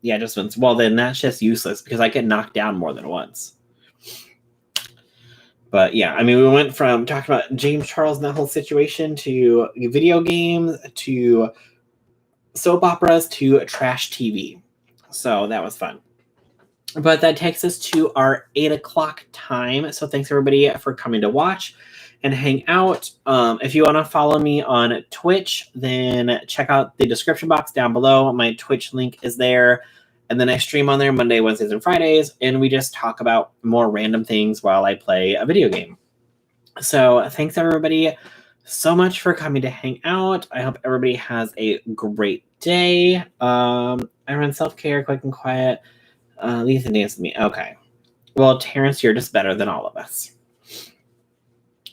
Yeah, just once. Well, then that's just useless because I get knocked down more than once. But yeah, I mean, we went from talking about James Charles and that whole situation to video games to soap operas to trash TV. So that was fun. But that takes us to our 8 o'clock time. So thanks everybody for coming to watch and hang out. If you want to follow me on Twitch, then check out the description box down below. My Twitch link is there. And then I stream on there Monday, Wednesdays, and Fridays. And we just talk about more random things while I play a video game. So thanks everybody so much for coming to hang out. I hope everybody has a great day. I run self-care, Quick and Quiet. Lisa dance with me. Okay. Well, Terrence, you're just better than all of us.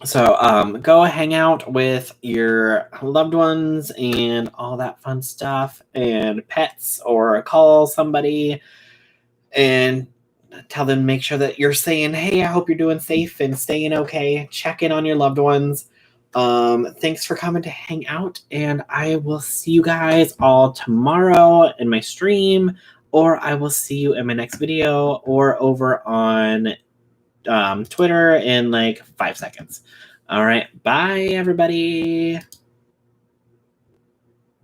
So go hang out with your loved ones and all that fun stuff and pets, or call somebody and tell them, make sure that you're saying, hey, I hope you're doing safe and staying okay. Check in on your loved ones. Thanks for coming to hang out, and I will see you guys all tomorrow in my stream, or I will see you in my next video, or over on Twitter in like 5 seconds. All right. Bye, everybody.